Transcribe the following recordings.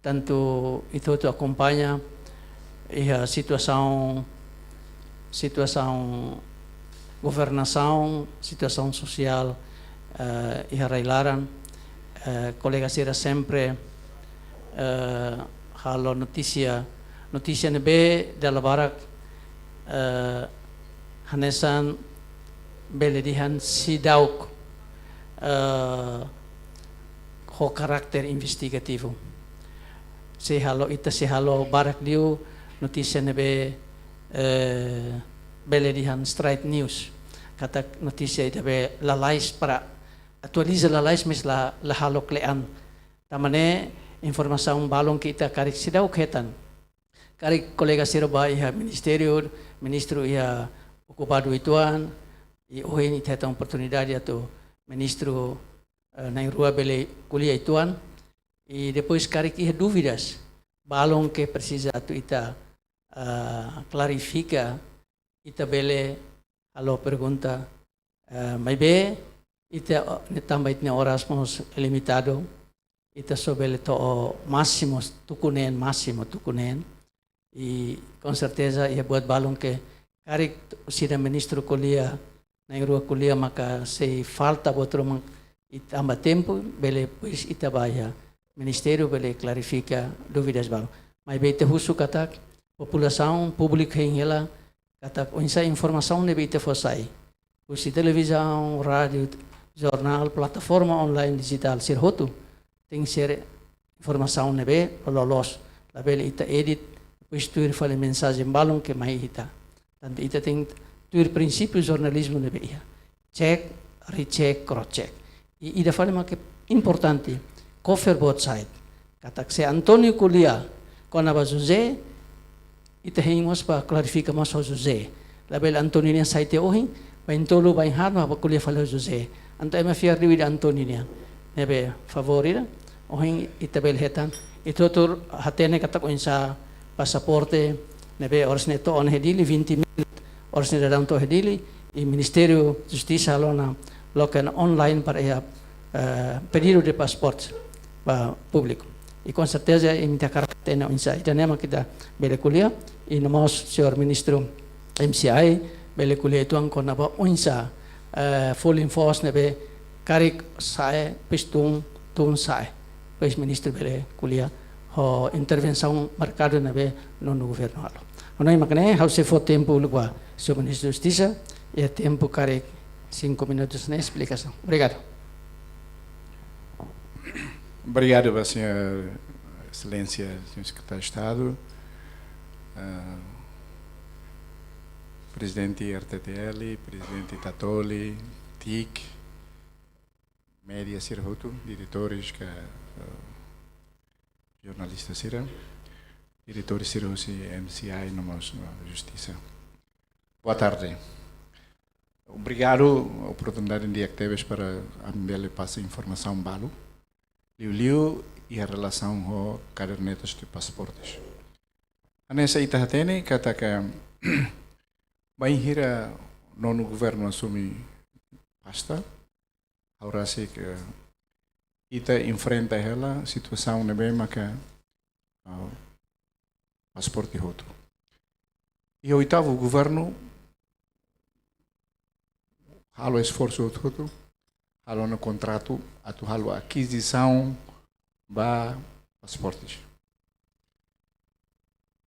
tanto itu acompanha a situação governação, situação social e railaran colega sira sempre halo notícia nebe dalla barak hanesan beledihan sidauk ho karakter investigativo se halo barak diu notícia nebe beledihan straight news kata notícia itabe lalais para atualiza lalais mes la halo klean tamane informação balong kita karik sidauk hetan karik kolega sira ba iha ministro ia ocupado ituan e hoje ini tem oportunidade atau ministro na rua bele kuliah ituan e depois karik iha dúvidas balong que precisa atu ita clarifica ita bele halo pergunta mas be ita também tinha horas mos limitado ita sobele to máximo tukunen e com certeza ia buat balong que karik sida ministro kuliah na rua kuliah maka se falta outro itamba tempo bele pois ita baya ministério bele clarifica dúvidas balong mas be te husu katak população pública em ela katak onsa informação nebe ita fosai usi televisão rádio jornal plataforma online digital sirhotu tem ser informação nebe lolos label ita edit depois tuir fale mensagem balong que mai ita tanto ita tem tuir princípio jornalismo nebe ia check recheck cross check e ida fale ma que importante cover both side katak se Antonio kuliah kona ba José ita hingos pa clarifica mas José label Antonio nia site ohin paintolo ba harma ba kuliah fale José anto ema fiar diwid Antonio nia nebe favorita ohin itabel hetan ito tur hatene katak sa pasaporte nebe oras neto on hedili 20 minut oras ne dadam to hedili e Ministério Justiça alona locan online para pedido de pasaporte para público e com certeza imita cartena onsa itanema kita bele kuliah e namos senhor ministro MCI bele kuliah tuang kona ba onsa full enforce nebe karik sae pistung tun sae pois ministro bele kuliah ho intervenção marcado na be no governo alo onai makane how se for tempo lugwa senhor ministro da Justiça e tempo care 5 minutos na explicação obrigado senhor excelência senhor secretário de Estado presidente RTTL presidente Tatoli TIC média Sirhotu diretores que jornalista Sira, diretor Sirosi MCI na Justiça. Boa tarde. Obrigado a oportunidade de que teve para a minha passar informação balo, liu e a relação com cadernetas de passaportes. A nessa itatene kata que bem hira nono governo assume pasta, agora sei que ita enfrenta ela situação na bem que pasaporte outro e o oitavo governo halo esforço outro halo no contrato atu halo aquisição ba pasaportes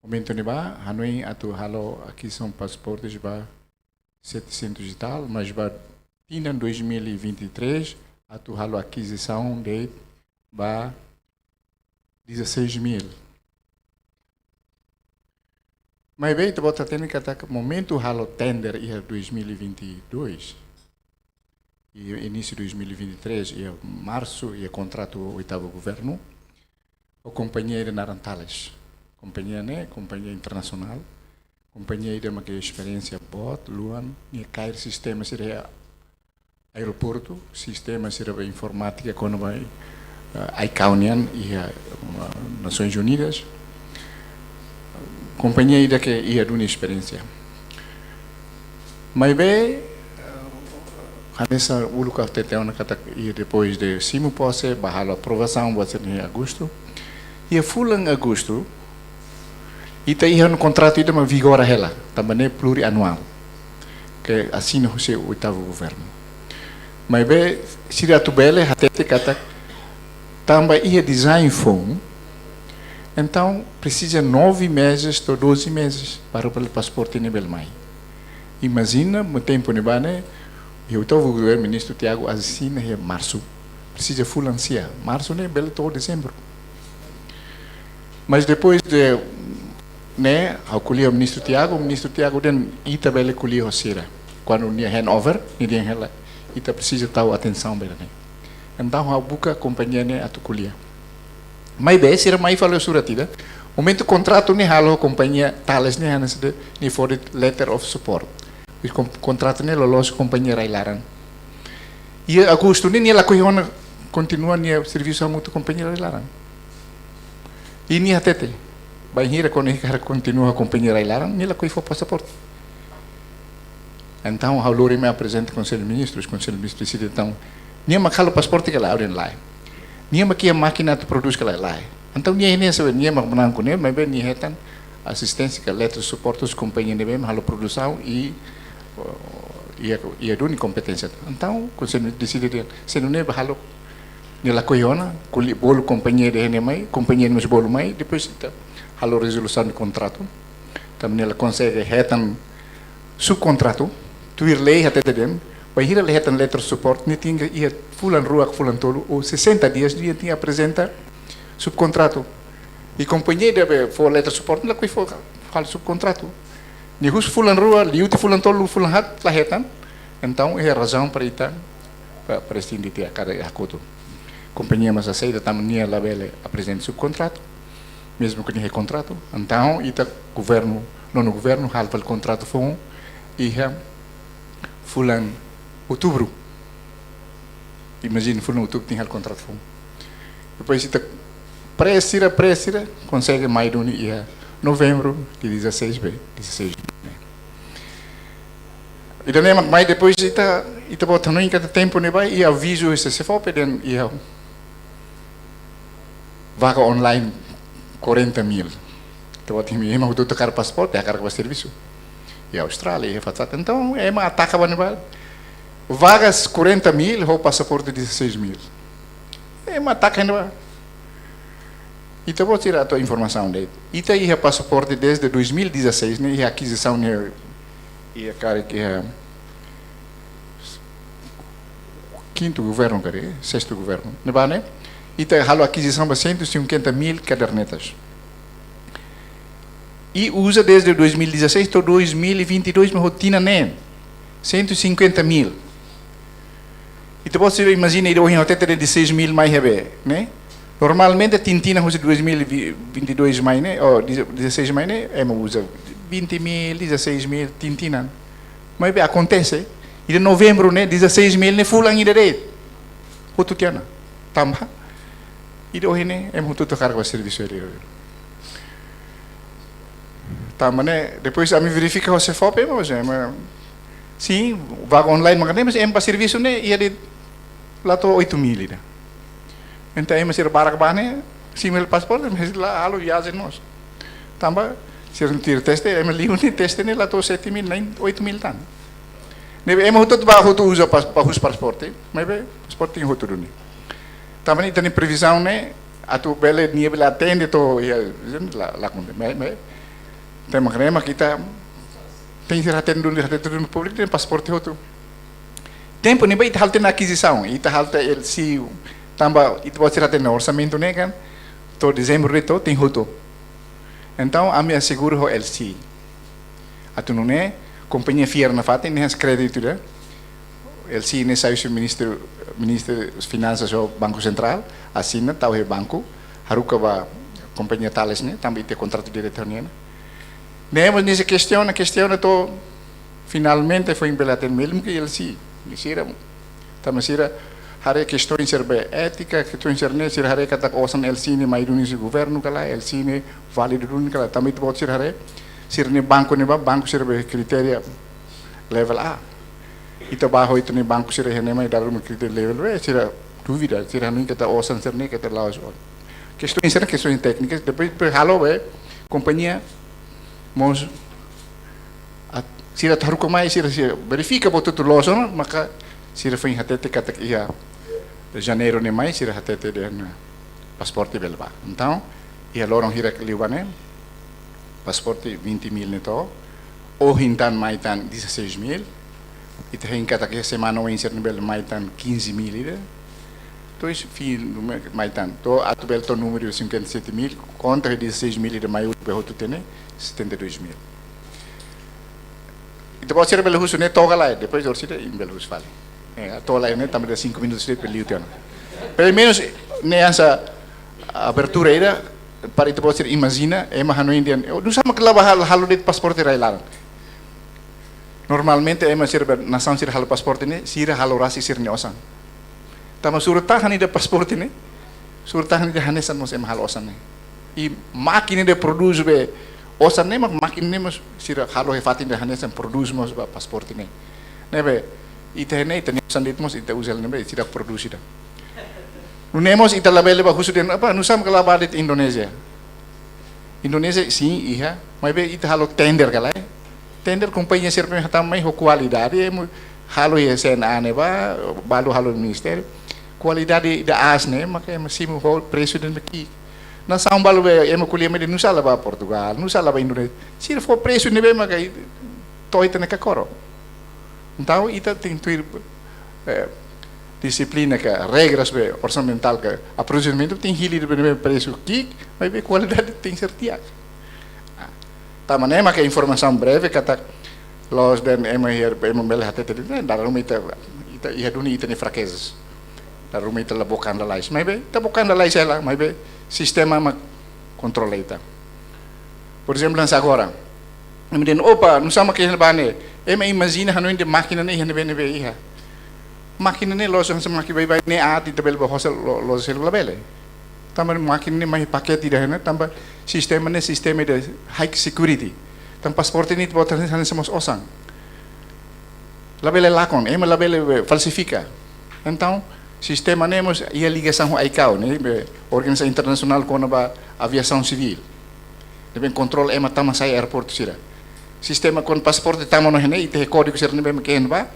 momento ne ba hanoi atu halo aquisição pasaportes ba 700 e tal mas ba em 2023 atu halo aquisição de ba 16.000. Mas bem, tu bota tendo que até momento halo tender ia 2022 e início de 2023 ia março ia contrato o oitavo governo o companheiro Narantales companhia internacional companhia de uma experiência bot luan e cair sistema seria aeroporto, sistema de informática quando vai ICANN e Nações Unidas, companhia que ia de uma experiência. Mas bem, nessa última teteu na kata e depois de cimo posse, bahalo aprovação vai ser em agosto ia fulang agosto, ita ia no contrato ita ma vigora hela, também plurianual, que assina o seu oitavo governo. Mas bem, se a tubele até te kata, também ia design phone, então precisa 9 meses ou 12 meses para o passaporte nível mais. Imagina, no tempo nebane, eu estava o governo ministro Tiago assina em março, precisa fulancia, março nem belo todo dezembro. Mas depois de, né, ao colher o ministro Tiago den ita bele colher o sira, quando nia handover, nia hela, ita precisa tal atenção bele né. Então ao buka a companhia né a tu colher. Mas bem, sira mais falou suratida, momento contrato ne halo companhia tales ne hanas de ni for letter of support. O contrato ne lolos companhia railaran. E agosto ne la coiona continua ne serviço a muito companhia railaran. E ni atete. Vai hira quando ele continua a companhia railaran, ni la coi for passaporte. Então ao lori me apresenta conselho de ministros, conselho de ministros decide então, ni makalo passaporte que lá aurem lá. Ni makia máquina tu produz que lá. Então ni ini sabe ni mak menang kunel, mas bem ni hetan assistência que letra suporte os companhias de bem halo produção e duni competência. Então, quando decide se não é halo nela coiona, bolo companhia de hene mai, companhia nos bolo mai, depois halo resolução de contrato. Também ela consegue hetan subcontrato, tuir lei até den, vai ir hetan letra suporte, ni tinha ia fulan rua fulan tolo ou 60 dias dia tinha apresenta subcontrato. E companhia deve for letra suporte, ela coi for halo subcontrato. Ni hus fulan rua, liuti fulan tolo, fulan hat lahetan. Então é a razão para ita para estindir a cara acordo. Companhia mas aceita também lá bele apresenta subcontrato, mesmo que nem contrato. Então ita governo, não governo halpa o contrato foi e fulan outubro. Imagina fulan outubro tinha o contrato foi. Depois ita pressira consegue mais do e novembro de 16 b 16. E daí mais depois ita bota no cada tempo ne vai e aviso esse se for peden e vaga online 40.000. Então tem me mau tu tocar passaporte, tocar com serviço. E Austrália e fatat. Então é uma ataca vai vagas 40.000 ou passaporte 16.000. É uma ataca ainda. Então vou tirar a tua informação daí. Ita aí passaporte desde 2016 né e aquisição né e a cara que é quinto governo, cara, sexto governo, não é né? E tem a aquisição de 150.000 cadernetas. E usa desde 2016 até 2022 uma rotina né 150.000. Então você imagina ir hoje até 16.000 mais né? Normalmente tintina usa 2022 mais né ou 16 mais né é usa 20.000, 16.000 tintina. Mas bem, acontece. E de novembro, né, 16.000, né, fulang ida deit. Hutu tiana. Tambah. E de hoje, né, é muito tocar com o serviço ali. Tambah, né, depois a me verifica o CFOP, mas sim, vaga online, mas é para serviço, né, e de lá tô 8.000, né. Então, é mas ir barak né, 5.000 passaporte, mas lá alo viagem nós. Tambah, se não tira teste, é mais livre, teste, né, lá tô 7.000, 8.000 tan. É muito tudo baixo tu usa para os passaporte, mas bem, passaporte tem outro duni. Também tem previsão né, a tu bela nível atende to lá com mas tem uma crema que tá tem que atender no público tem passaporte outro. Tempo nem vai tá halta na aquisição, e tá halta ele se tamba e pode ser até no orçamento né kan, to dezembro reto tem outro. Então a me asseguro o LC. A tu não é companhia fiar na fata nem as crédito né ele sim nem sai o ministro das finanças ou banco central assina tal o banco haruka va companhia tales né também tem contrato diretor né mas nessa questão to finalmente foi embelater mesmo que ele sim sira também sira hare questão serbe ética questão serbe sira hare kata osan ele sim mai dunisi governo kala ele sim válido dun kala também pode sira hare sirne banco serve criteria level A. Ita baho itu ni banco sirne mai dalam criteria level B sira duvida sira nun kata osan sirne kata laos on. questões técnicas, depois halo companhia, mas sira taruh kamay sira verifica boto tu loso maka sira foi hatete katak ia janeiro nem mais sira hatete den pasporte belba. Então, ia lorong hira liubane pasporte 20.000 neto, ou hintan maitan 16.000, ita hin katak ia semana o insert bel maitan 15.000 ida. Dois fil maitan, to atubel to número 57.000, contra 16.000 ida maior behotu tene 72.000. E depois ser belo russo, né? Toga lá, depois eu sei em belo russo fale. Toga lá, né? Também 5 minutos de pelo tempo. Pelo menos nessa abertura aí, para itu depois ser imagina, mais no Indian. Não sabe que lá halo de passaporte railar. Normalmente mais ser nação ser halo passaporte né, ser halo rasi ser neosan. Tama surutahan de passaporte né, surutahan de hanesan mas halo osan né. E máquina de produz be osan ne makin ne mas sira halo hefatin de hanesan produz mas ba pasporte ne nebe ite ne ite sandit mas ite usel ne sira produz ida nu nemos ite labele ba husu den apa nu sam kala badet Indonesia sim iha mas be ite halo tender kala tender companhia ser pe hatam mai ho qualidade halo ye sena ne ba balu halo ministério qualidade da asne maka masimo ho preço den maki na são balu emo kuliah me nusa laba Portugal nusa laba Indonesia se for preço nebe maka toita ne kakoro então ita tem tuir disciplina que regras be orçamental que a procedimento tem hili de preço que mas be qualidade tem certia tá mané maka informação breve kata los den emo hier emo mele hatete dar rumah ita ia duni ita ne fraquezas dar rumah ita labokan la lais mas be tabokan la lais ela mas be sistema mak controla ita. Por exemplo, nessa agora, eu me digo, opa, não sabe o que é bane, eu me imagino que não é de máquina nem é de bem máquina nem loja sama que vai nem a ti tabel bahasa loja sel labele. Tambah máquina nem mais paquete dah na, tambah sistema nem sistema de high security. Tambah pasport ini botar ni sana semos osang. Labele lakon, ema labele falsifica. Então sistema nemos ia ligação com a ICAO, né? Organização Internacional com a Aviação Civil. Deve controle ema tama sai aeroporto sira. Sistema com passaporte tama no hene ite código sira nebe meken ba.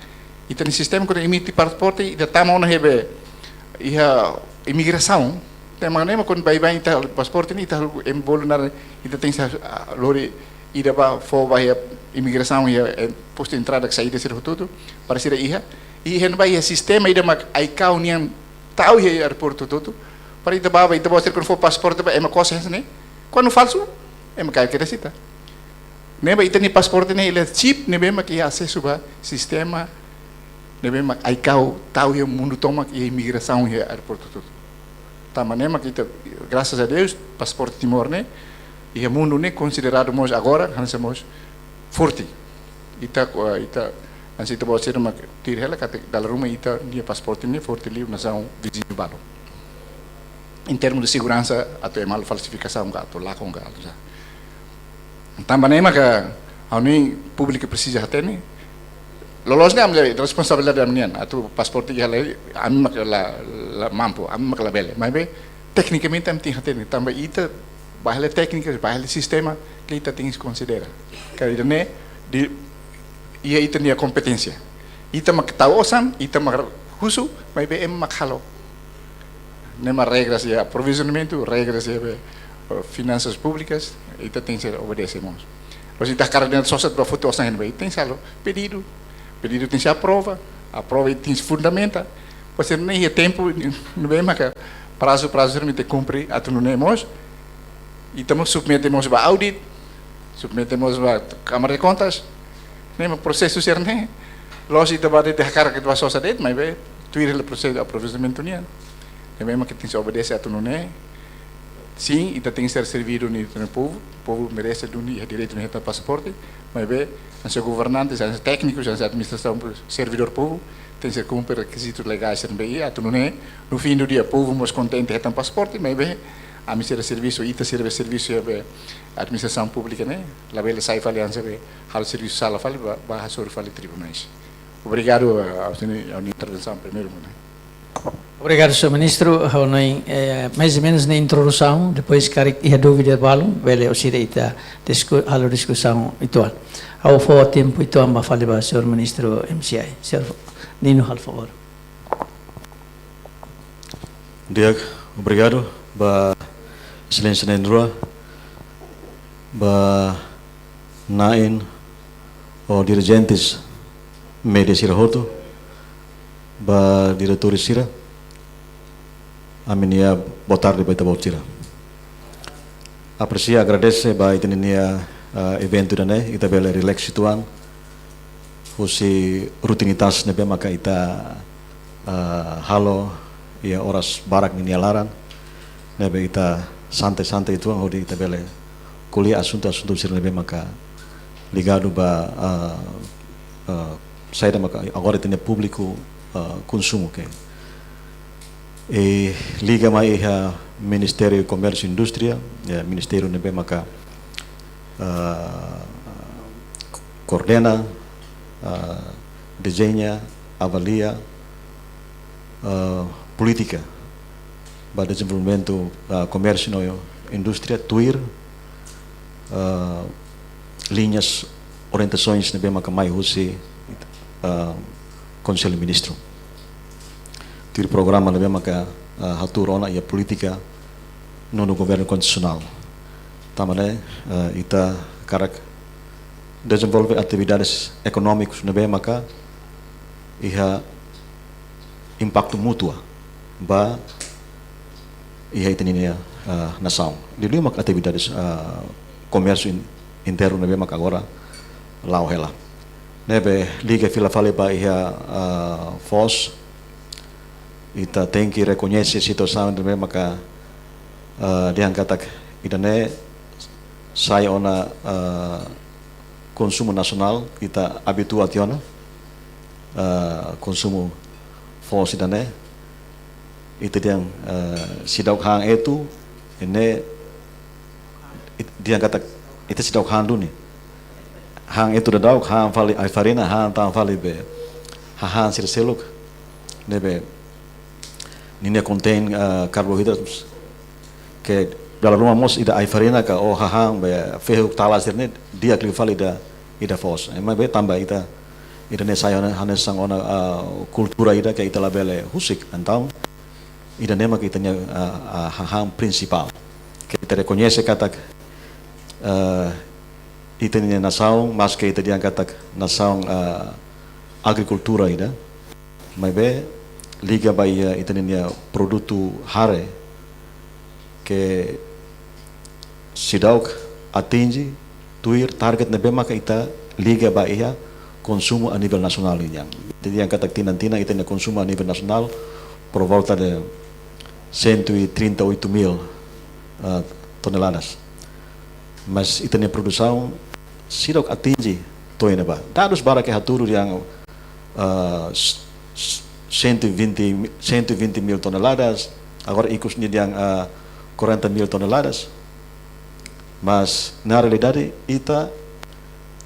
Ite ni sistema com emite passaporte ite tama no hebe ia imigração. Tema nema com bai ite passaporte ni ite embolo na ite tem lori ida ba fo ba imigração ia posto entrada que saída sira tudo para sira ia e hen ba ia sistema ida mak ICAO nian tau ia aeroporto tudo para ite ba ite ba ser com fo passaporte ba ema coisa né quando falso ema cai que recita neba ite ni passaporte ne ele chip nebe mak ia acesso ba sistema nebe mak ICAO tau ia mundo toma ia imigração ia aeroporto tudo tá manema que graças a Deus passaporte Timor né e o mundo né considerado mos agora hansamos forte ita ansi ita boleh ser uma tira ela kata dalam rumah ita dia passport ini forte livre nação vizinho balo em termos de segurança atau mal falsificação atau lakon já tambah nema que a uni pública precisa até ni lolos ni amle responsabilidade amnian atau passport ia am la mampu am la bele mas be tecnicamente am tinha até ni tambah ita bahale técnicas bahale sistema que ita tem que considerar que né de ia ita nia competência ita mak taosan ita mak husu mas be em mak halo nema regras ya provisionamento regras ya finanças públicas ita tem que obedecemos mas ita carreira de sociedade para futuro osan be tem salo pedido tem se aprova tem se fundamenta pois nem é tempo não bem mas prazo me te cumprir atu não nemos ita mak submetemos ba audit submetemos ba Câmara de Contas nem processo ser né logo ita ba de carga que tu sociedade mas be tuir o processo de aprovisionamento nian é mesmo que tem que obedecer a tudo né sim ita tem que ser servido no povo merece o direito de ter passaporte mas be os governantes os técnicos a administração servidor povo tem que cumprir requisitos legais também a tudo né no fim do dia povo mais contente de ter passaporte mas be a missão serviço ita serve serviço a administração pública né lá bela sai aliança be hal serviço sala fale ba sobre fale tribunais obrigado a intervenção primeiro né Obrigado, Sr. Ministro. Mais ou menos na introdução, depois que ia dúvida balão, vale o ita halo discussão itual. Ao for tempo itual ba fale ba Sr. Ministro MCI. Sr. Nino, por favor. Diag, obrigado ba Excelência Nendrua, ba nain o dirigentes media Sirahoto, ba diretores Sira, aminia boa tarde ba ita Sira. Aprecia, agradece ba itinia evento dane, ita bela relax situan, husi rutinitas nebe maka ita halo ia oras barak ni alaran, nebe ita santai-santai itu hodi ita bela kuliah assunto sir nebe maka ligado ba saída maka agora tem público consumo que liga mai Ministério Comércio e Indústria, Ministério nebe maka coordena, desenha, avalia política para desenvolvimento comércio e indústria, tuir linhas, orientações nebe maka mai husi Conselho Ministro. Tuir programa nebe maka hatur ona ia política no governo constitucional. Tamane ita karak desenvolve atividades econômicas nebe maka iha impacto mútuo ba iha itininia nação. Di lima atividades comércio interno nebe maka agora lau hela. Nebe liga fila fale ba iha FOS ita tem que reconhecer situação nebe maka diangkatak idane saya ona konsumo nasional kita habitua tiona konsumo FOS idane itu yang sidauk hang itu ini dia kata itu sidauk hang dulu nih hang itu dauk hang vali farina hang tam vali be hang sirseluk nebe ini contain karbohidratos ke dalam rumah mos ida farina ka oh hang be fehuk talas ini dia kli vali ida FOS emang be tambah ida ne saya hanes sang ona kultura ida ke ita labele husik então ida nema kita nya hang principal kita reconhece kata ita nya nação mas que ita diang kata nação agricultura ida mas be liga baia ita nya produto hare que sidauk atinge tuir target nebe maka ita liga baia consumo a nível nacional yang jadi yang kata tina itu consumo a nível nacional por volta de 138.000 toneladas mas itu produção sidok atingi toina ba dados bara que haturu yang 120.000 toneladas agora ikusnya yang 40.000 toneladas mas na realidade ita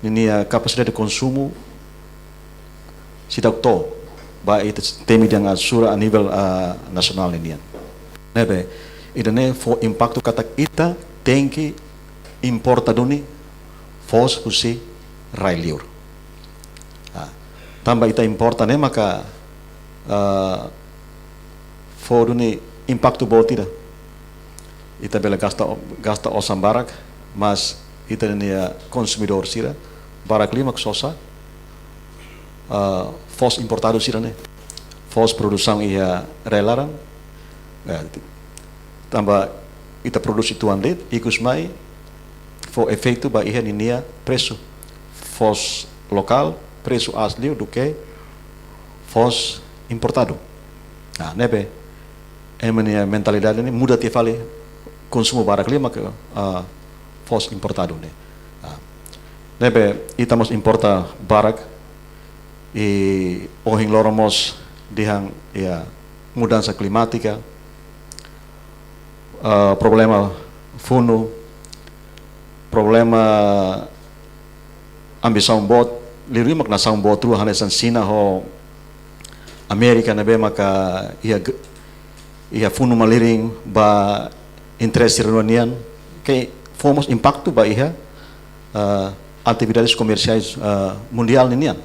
ini capacidade de consumo sidak to ba ita temi yang sura a nível nacional ini nebe idane for impacto kata ita tem que importa duni FOS husi railiur tambah ita importa ne maka for duni impacto boltida ita bela gasta osam barak mas ita ne consumidor sira barak lima sosa FOS importado sira ne FOS produção ia relaran tambah ita produksi tuan lit ikus mai for efeito ba iha ninia preço FOS lokal preço asli do que FOS importado nebe emania mentalidade ini muda te fale consumo barak lima ke FOS importado ne nebe itamos importa barak e ohing loromos dihang ya mudança climática problema fundo problema ambição bot liru nação bot ru hanesan Sina ho Amerika nebe maka ia ia funu maliring ba interesse reunian que fomos impacto ba ia atividades comerciais mundial ninian.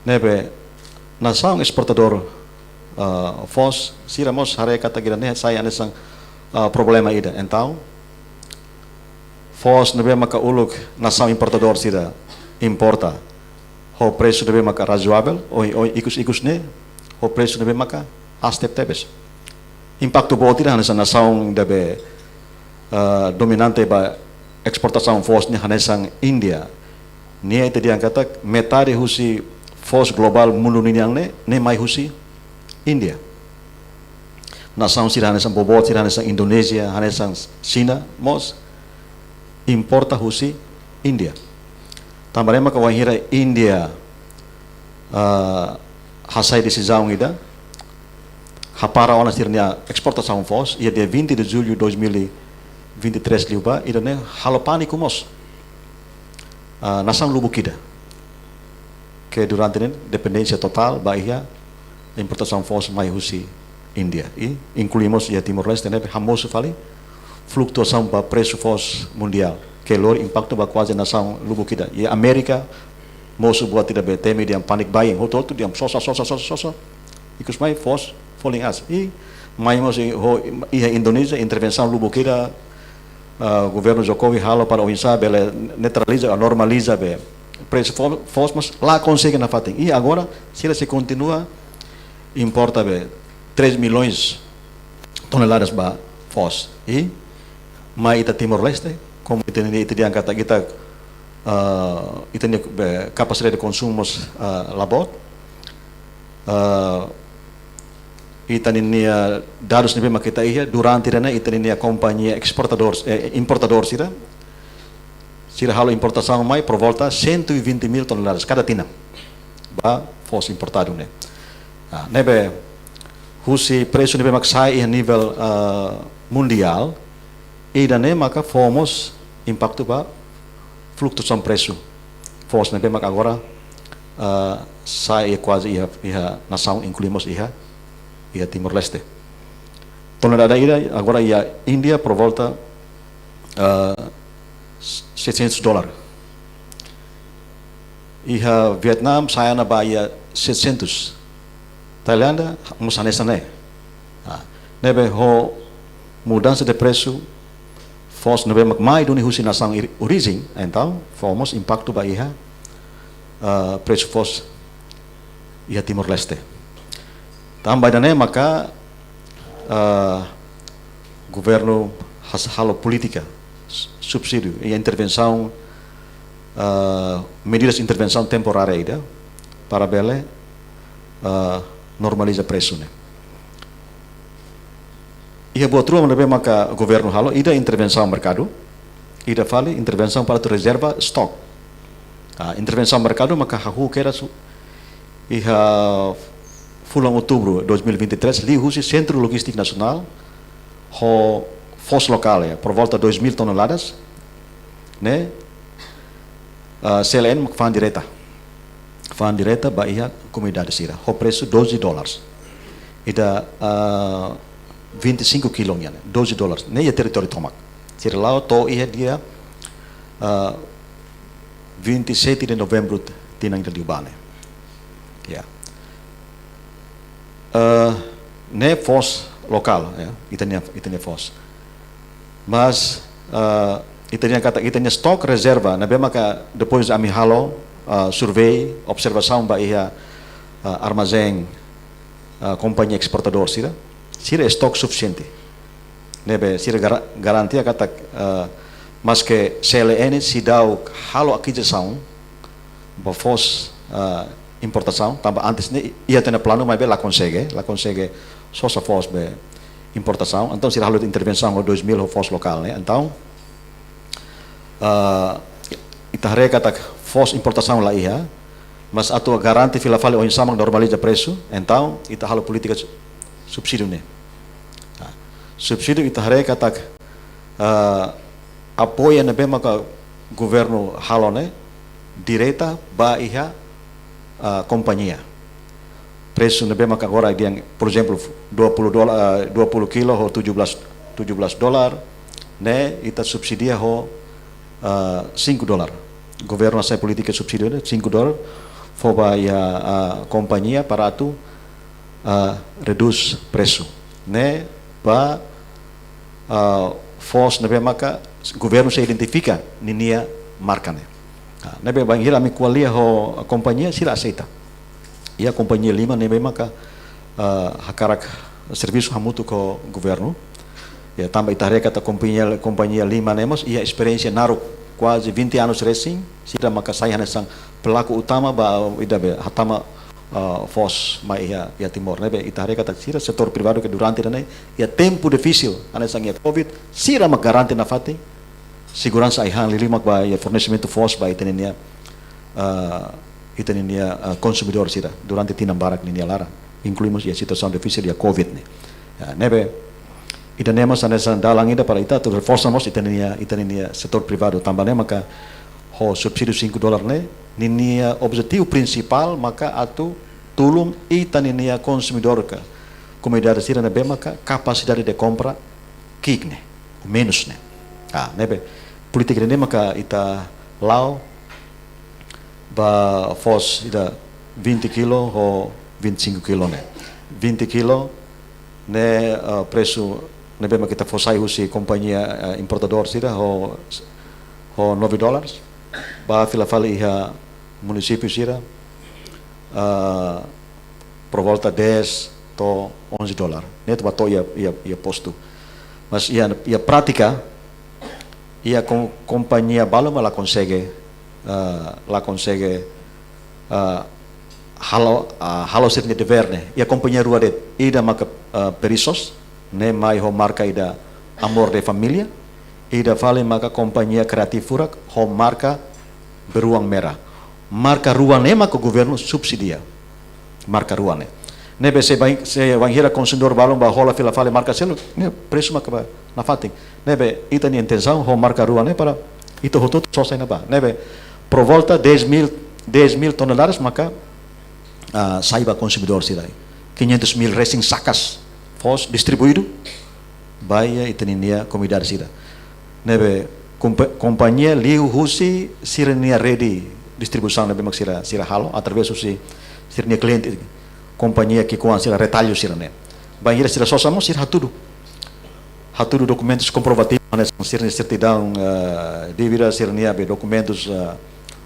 Nebe nação exportador fos siramos hare kata girane saya anesang problema ida. Então fos nebe maka uluk nação importador sira importa o preço nebe maka razoável o ikus ne o preço nebe maka astep tebes. Impacto bom tira nessa nação debe dominante ba eksportação fos ni hanesang India. Nia itu dia kata metade husi fos global mundo niniang ne mai husi India. Nação sira hanesang bobot sira hanesang Indonesia hanesang China mos importa husi India. Tambah maka wahira India hasai di sejauh ida hapara ona sirnya eksportação fos ia dia 20 de julho 2023 liuba ida ne halopani kumos nação lubukida que durante ne dependência total bahia importação fos mai husi India e incluímos ia Timor-Leste ne hamoso fali flutuação ba preço fos mundial que lor impacto ba quase nação lubukida e América moço buat tidak beteme dia panic buying hotel tu dia sosa ikus mai fos falling as e mai moço ia Indonesia intervenção lubukida governo Jokowi halo para o insabe neutraliza normaliza be preço fos mas lá consegue na fating e agora se continua importa be 3 milhões toneladas ba fos e mai ita Timor-Leste como itu dia kata kita itu capacidade de consumo labor ita ninia dados nibe makita ia durante dana ita ninia companhia importador sira halo importação mai por volta 120.000 toneladas cada tina ba fos importado ne nebe husi preço nibe maksai a nível mundial e dane maka fomos impacto ba flutuação preço fos nebe maka agora sai quase ia nação incluímos ia Timor-Leste. Tonelada ida agora ia Índia por volta $700. Ia Vietnam saya na ba ia 700. Thailand musanesa nebe ho mudança de preço fos nebe mai duni husi nação origem então fomos impacto ba ia preço fos ia Timor-Leste. Tambah dane maka governo halo politika subsídio e intervenção medidas de intervenção temporária ida para bele normaliza preço ne. Ia buat ruang nebe maka governo halo ida intervenção mercado ida fale intervenção para tu reserva stok. Intervenção mercado maka hahu kera iha Fulang outubro 2023, li husi Centro Logístico Nacional, ho fos local por volta 2.000 toneladas, né? CLN fan direta bahia comunidade sira, ho preço $12. Ida 25 kg nya, $12, né? E território tomak. Sira lao to ia dia 27 de novembro tinang de Liubane. Ya. Ne fos lokal ya itanya fos mas itanya kata itanya stok reserva na maka depois ami halo survei observação ba ia armazém companhia exportador sira stok suficiente nebe sira garantia kata mas que CLN se dá halo aquisição ba fos importação, também antes ia ter plano, mas lá consegue só fos be importação, então se halo intervenção o 2000 o fos local, né? Então itahre kata fos importação lá ia, mas atua garanti fila fale o insamang normaliza preço, então ita halo política subsídio né? Subsídio itahre kata apoia na bem maka governo halo né? Direta ba ia companhia preço na bema agora yang, por exemplo, 20 dolar, 20 kilo ho 17 dolar, né? Ita subsidia ho 5 dolar. Governo asa politika subsidio 5 dolar, foba a companhia para tu reduz preço, né? Ba force na bema ka governo se identifica ninia marca, né? Nebe bang hira mi kualia ho a companhia sila aceita. E a companhia lima nebe maka hakarak serviço hamutu ko governo. Ya tambah itareka ta companhia lima nemos ia experiência naru quase 20 anos racing sila maka saya sang pelaku utama ba idabe hatama force mai ia timor nebe itareka ta sira setor privado que durante dane ia tempo difícil ane sang ia covid sira mak garanti na fati segurança aihan lima ba ia fornecimento force ba itenia consumidor sira durante tinam barak ninia lara incluímos a situação difícil da covid ne nebe itanemos nessa dalang ida para ita tu reforçamos itania setor privado também maka ho subsídio 5 dolar ne ninia objetivo principal maka atu tulung itania consumidor ka comunidade sira nebe maka capacidade de compra kikne menos ne nebe politika ne maka ita lau ba fos ida 20 kilo ho 25 kilo ne 20 kilo ne preço ne bema kita fosai husi companhia importador sira ho 9 dólares ba fila fali iha município sira por volta 10 to 11 dólares net ba to ia posto mas ia prática ia companhia baloma la consegue halo sirnya de verne ia companhia rua de ida maka perisos ne mai ho marca ida amor de familia ida vale maka companhia kreatif furak ho marca beruang merah marca ruang ne maka governo subsidia marca ruang ne se banhira consumidor balom ba hola fila vale marca selo ne preço maka na fating nebe ita ni intenção ho marca ruang ne para ito ho tot sosai na ba nebe por volta 10.000 toneladas maka saiba consumidor sirai 500.000 racing sacas fos distribuído baia itania comunidade sira nebe companhia liu husi sirnia ready distribuição nebe mak sira halo através husi sirnia cliente companhia que com sira retalho sira ne baia sira sosamo sira hatudu documentos comprovativos sirnia certidão dívida sirnia be documentos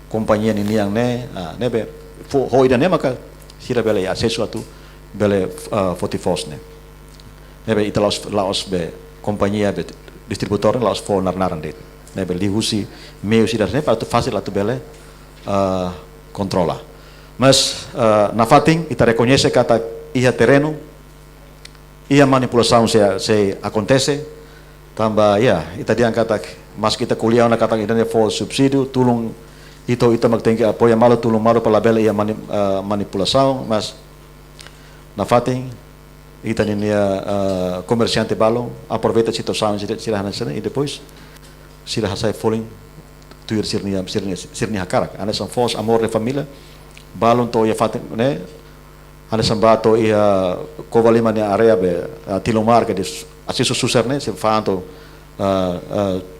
companhia niniang ne nebe hoida ne maka sira bele acesso atu bele fotifos ne nebe ita laos be companhia be distributor laos for narnaran det nebe lihusi meu sira ne para tu fácil atu bele controla mas na fating ita reconhece kata ia terreno ia manipulação se acontece tambah ya ita diangkata mas kita kuliah na kata ida ne for subsídio tulung ito magtengke apoia malo tulung malo pela bela ia manipulação mas na fating ita ninia comerciante balo aproveita situação sira hanasana e depois sira hasai falling tuir sirnia hakarak ana são fos amor de família balon to ia fating ne ana sambato ia covalima ne area be tilomar que des acesso susar ne se fanto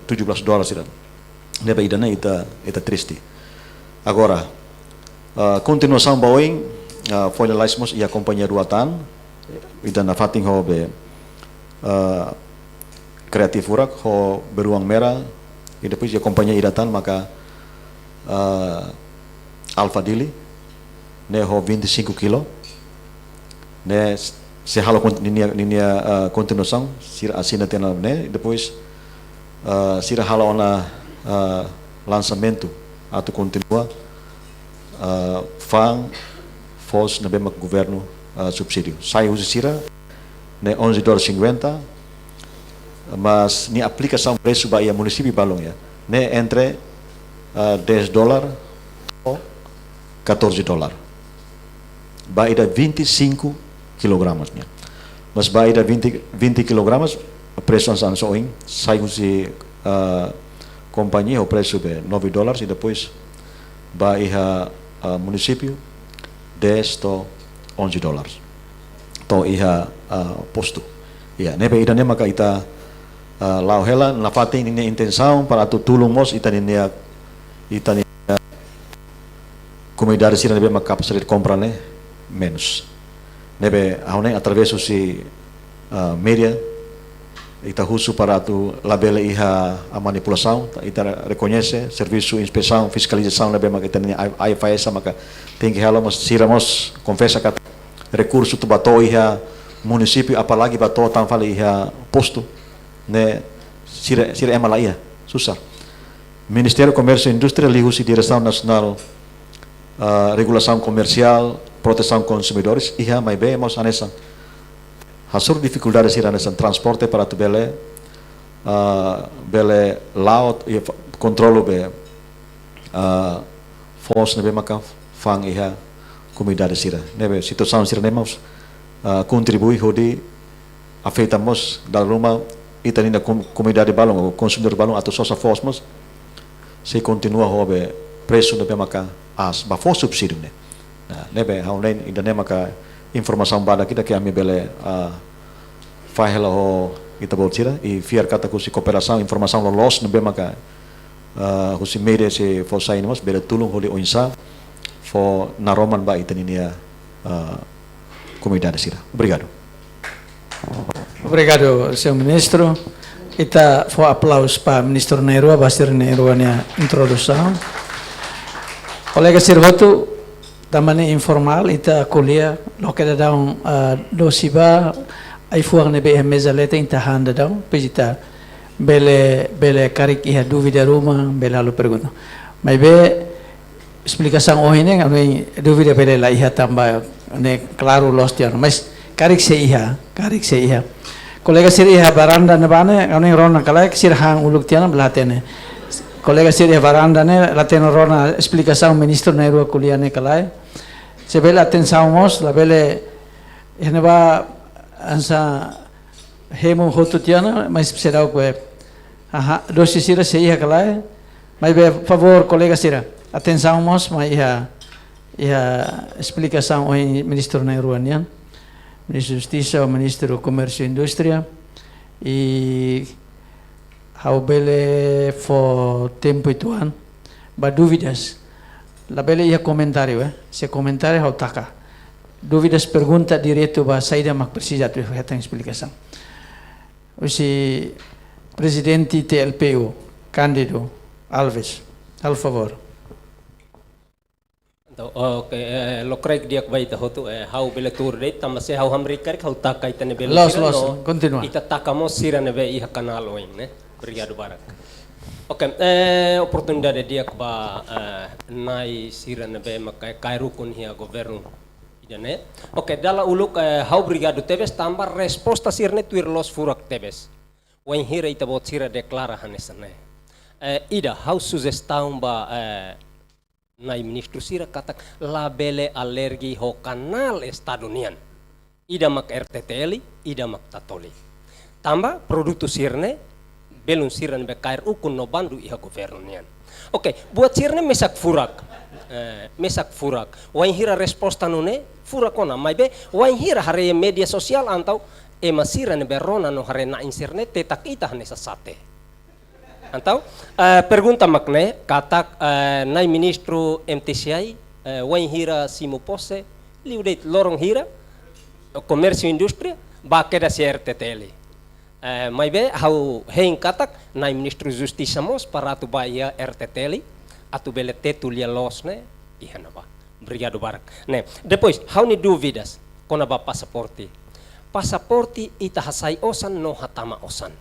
17 dólares sira neba ida ne ita triste. Agora, continuação Boeing, foi laismos e a companhia ruatan, ida na fating ho be kreatif urak ho beruang merah, e depois a companhia iratan maka Alfa Dili, ne ho 25 kilo, ne se halo ninia continuação, sira asina tena ne, depois sira halo na lançamento atau continua fang fos na bemak governo subsídio sai usi sira ne 11 dolar 50 mas ni aplicação preço ba ia município balong ya ne entre 10 dolar ou 14 dolar ba ida 25 kilogramos nya mas ba ida 20 kilogramos preço san soing sai usi companhia o preço de 9 dólares e depois vai a município 10 to $11 to iha posto. Ya, nebe idane maka ita lau hela na fati ini intenção para tu tulung mos ita niya comunidade sira nebe maka capacidade de compra né menos. Nebe ahone através si media ita husu para tu labele iha a manipulação, ita reconhece serviço inspeção fiscalização nebe maka ita niya AFS maka tem que hela mos sira mos confessa que recurso tu bato iha município apalagi bato tan fali iha posto né sira emalaia susah. Ministério Comércio e Indústria lihu si Direção Nacional Regulação Comercial Proteção Consumidores iha mai bem mos anesan hasur dificuldades sira anesan transporte para tu bele laut e controlo be force nebe maka fang iha comunidade sira nebe situação sira nemos contribui hodi afetamos da rumah ita nina comunidade balong consumidor balong atau sosa fosmos se continua hobe preço nebe maka as ba for subsídio ne nebe haulain ida ne maka informação bada kita que ami bele fahela ho kita bolsira e fiar kata kusi cooperação informação lolos nebe maka kusi media se fosain mos bele tulung holi oinsa for naroman ba ita ninia comunidade sira. Obrigado. Obrigado, senhor ministro. Kita for aplausos para o ministro Nerua, Basir Nerua nia introdução. Colega Sirvotu, tamane informal, ita kuliah, lo que dão dosiba, aí fuang nebe mesa leta intahan dão, pejita bele karik iha dúvida rumah, bele lalu pergunta. Mas be explicação hoje né, dúvida bele la iha tambah, né claro los tiano, mas karik se iha. Kolega sir iha baranda nebane, ane rona kalai sir hang uluk tiano belatene. Kolega sir iha baranda ne lateno rona explicação ministro Nerua kuliah ne kalai. Se bele atenção mos, la bele ene ba ansa hemo hotu tiano, mas será que dosi sira se iha kalai. Mas be favor kolega sira, atenção mos, mas iha explicação hoje ministro Nerua nian. Ministro Justiça, o Ministro do Comércio e Indústria e how bele for tempo ituan ba dúvidas la bele ia comentário se comentário how taka dúvidas pergunta direto ba saída mak precisa tu tem explicação o presidente TLPU Cândido Alves al favor. Okay, lo craig diak bay tahoto how bele tour date tamase how hamri karik how takai tane bele Los continua ita takamo sira nebe iha kanalo ne obrigado barak. Okay, oportunidade diak ba nai sira nebe makai kairu kun hia governo idane. Okay, dala uluk how obrigado tebes tambah resposta sirne tuir los furak tebes. Wen hira ita bot sira deklara hanesane. Ida how sugestão ba nai ministro sira katak labele alergi ho kanal estadunian ida mak RTTL ida mak tatoli tamba produktu sirne belun siran be kair ukun no bandu iha governian. Oke, buat sirne mesak furak wain hira resposta nune furak ona mai be wain hira hare media sosial antau emasiran be rona no hare na internet tetak ita hanesa sate. Então, pergunta makne katak nai ministro MTCI wain hira simo pose liudet lorong hira comércio e indústria ba keda CRTTL mai be hau hein katak nai ministro justiça mos para tu baia RTTL atu bele tetu lia los ne ihana ba obrigado barak ne depois hau ni dúvidas kona ba passaporte ita hasai osan no hatama osan.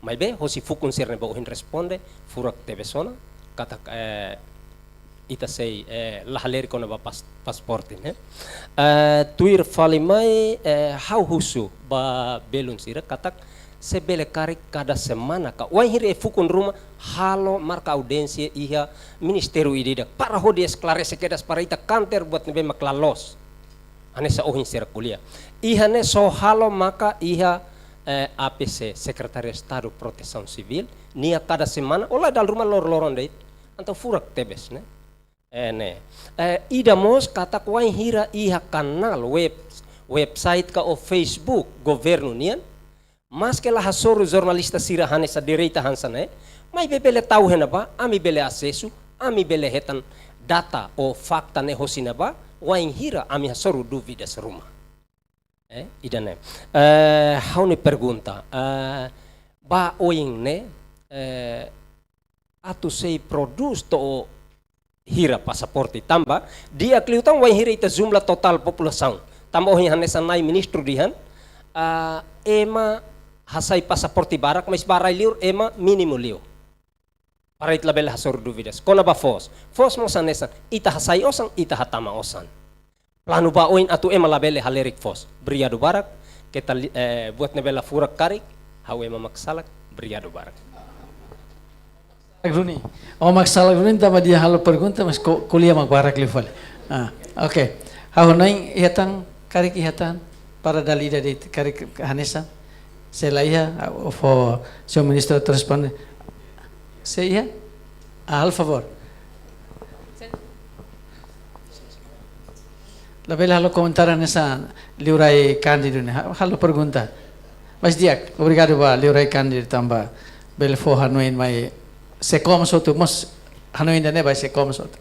Mai be hosi fukun sirne ba uhin responde furak tebesona katak ita sei lahaleri kona ba pasporte ne tuir fali mai how husu ba belun sira katak se bele karik kada semana ka wai hire fukun rumah halo marka audensia iha ministeru idida para hodi esclarece kedas para ita kanter buat nebe maklalos anesa uhin sira kuliah iha ne so halo maka iha APC, Secretaria de Estado Proteção Civil, nia cada semana, olha dal rumah lor-loron deit, antau furak tebes, né? Ida mos katak wain hira iha kanal website ka o Facebook governo nian. Mas que la hasoro jornalista sira hanesa direita hansane, mai bebele tahu hena ba, ami bele acesso, ami bele hetan data o fakta ne hosina ba, wain hira ami hasoro dúvidas rumah. Idane. Haune pergunta, ba oing ne atu sei produz to hira pasaporte tamba, dia kliutang wain hira ita jumlah total população. Tamba oing hanesa nai ministro dihan, ema hasai pasaporte barak, mas barai liur ema mínimo liu. Para it label hasor dúvidas. Kona ba fos? Fos mo sanesan, ita hasai osan, ita hatama osan. Plano ba oin atu ema labele halerik fos. Briado barak, kita buat nebela furak karik, hau ema maksalak, briado barak. Runi. Magsalag Runi, tama dia halo pergunta, mas kuliah magbarak lifal. Okay. Hau naing ihatang karik ihatan para dalida di karik hanesan. Selaiha for seu ministro responde. Seia? Al favor. Label halo komentar nessa liurai candido ne. Halo pergunta. Mas diak, obrigado ba liurai candido tamba bel for hanoin mai se como soto mos hanoin ne ba se como soto.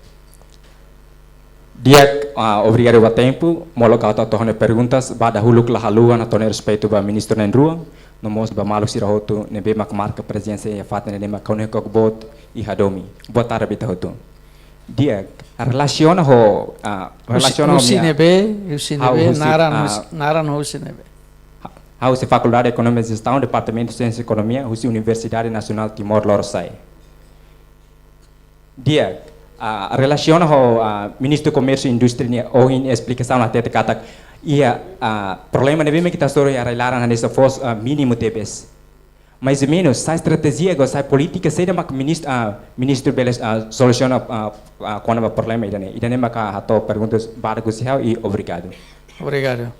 Diak, obrigado ba tempo. Molo ka tohone perguntas ba dahulu la haluan atau respeito ba ministro Nendruang. Nomos ba malu sirahoto nebe mak marca presença e fata nebe kone kokbot I hadomi. Boa tarde bita hoto. Dia relaciona ho Usinebe naran Usinebe. Hau se Faculdade de Economia e Gestão, Departamento de Ciência e Economia, Husi Universidade Nacional Timor-Leste. Dia relaciona ho Ministro do Comércio e Indústria ou em explicação na tete kata ia problema nebe me kita soro ya relaran nessa fos mínimo tebes. Mais ou menos, sai estratégia, sai política, sai da ministro beles soluciona quando o problema idane. Idane maka hato perguntas para kusiau e obrigado. Obrigado.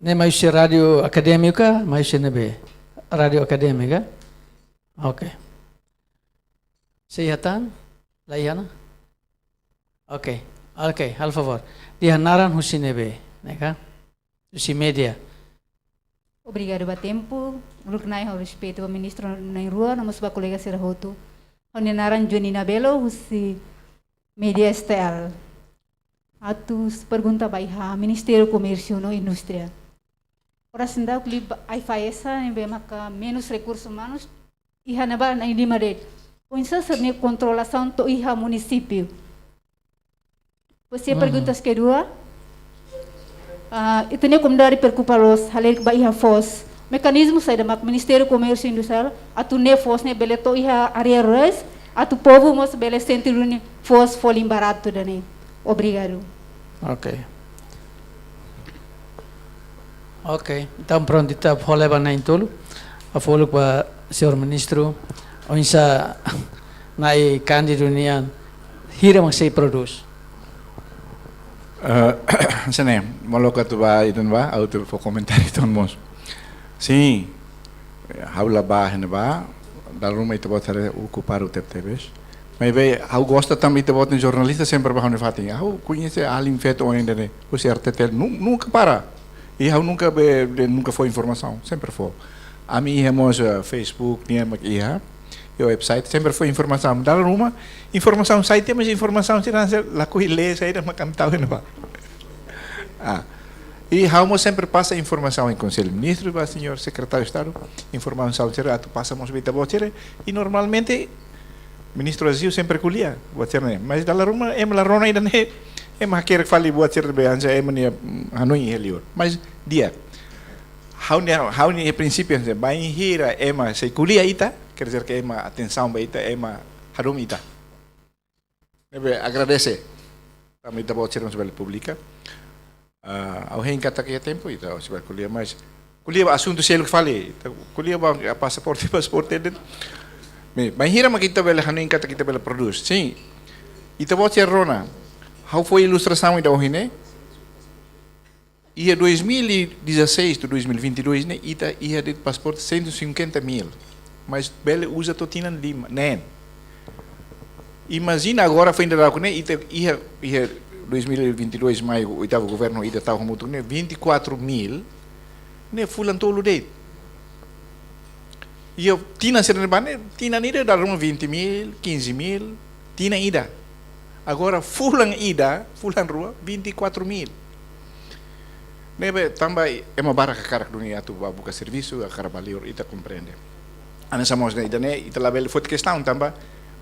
Ne mais rádio acadêmica, mais nebe rádio acadêmica. Okay. Sehatan, layana. Okay. Okay, al favor. Dia naran husinebe, neka? Husi media. Obrigado ba tempo. Ruknai ao respeito ao ministro na rua, namos ba colega Sirahoto. Onde naran Jonina Belo, husi media STL. Atus pergunta ba iha Ministério Comércio no Indústria. Ora senda klib ai faesa nebe maka menos recursos humanos iha naba na indimare. Poinsa sabne controlação to iha município. Você perguntas kedua, itu ni como dari percupalos halir ba iha fos mekanismo sai da Ministério Comércio Industrial atu ne fos ne beleto iha area res atu povo mos bele sentir ni fos folim barato dani. Obrigado. Okay. Okay. Então pronto, está fole ba na intolo. A folo ba senhor ministro, onsa nai candido nian hira mag sei produz. Sene, moloka tu ba idun ba, auto for komentari ton mos. Sim, haula ba hene ba, dal rumah itu bot hare ocupar o tebes. Mas bem, eu gosto também de botar jornalista sempre para fating. Eu conheço a feito ainda né, o certo nunca para. E eu nunca foi informação, sempre foi. A mim temos Facebook, temos aqui o website, sempre foi informação. Dal rumah informação site mas informação tirang la kuhile saya dah makan tahu ne ba. E hamos sempre passa informação em conselho ministro, ba senhor secretário de estado, informação será tu passamos bita botere e normalmente ministro Azio sempre kuliah buat cerne. Mas dalam rumah la rona idan quer fali buat cerne be ansa ni hanoi helior. Mas dia how ni princípio ba hira se kuliah ita, quer dizer que atenção ba ita harum ita. Agradece também da boa serbal pública. Ao rei kata que tempo ita serbal kuliah mas kuliah assunto selo que falei. Kuliah ba passaporte den. Mas hira makita bela hanin kata kita bela produz. Sim. Ita boa rona. How foi ilustração ida ohine? Ia 2016 to 2022 ne ita ia de passaporte 150.000. Mas bela usa totinan lima, nen. Imagina agora foi ainda lá, né? Ia 2022 maio, o oitavo governo ainda estava muito, né? 24 mil, né? Fulan tolo dele. E eu tinha ser né? Tinha ida dar 20 mil, 15 mil, tinha ida. Agora fulan ida, fulan rua 24 mil. Nebe também é uma barra que cara dunia tu buka serviço, a cara valeu ita compreende. Ana samos né, ita né, ita label foi questão também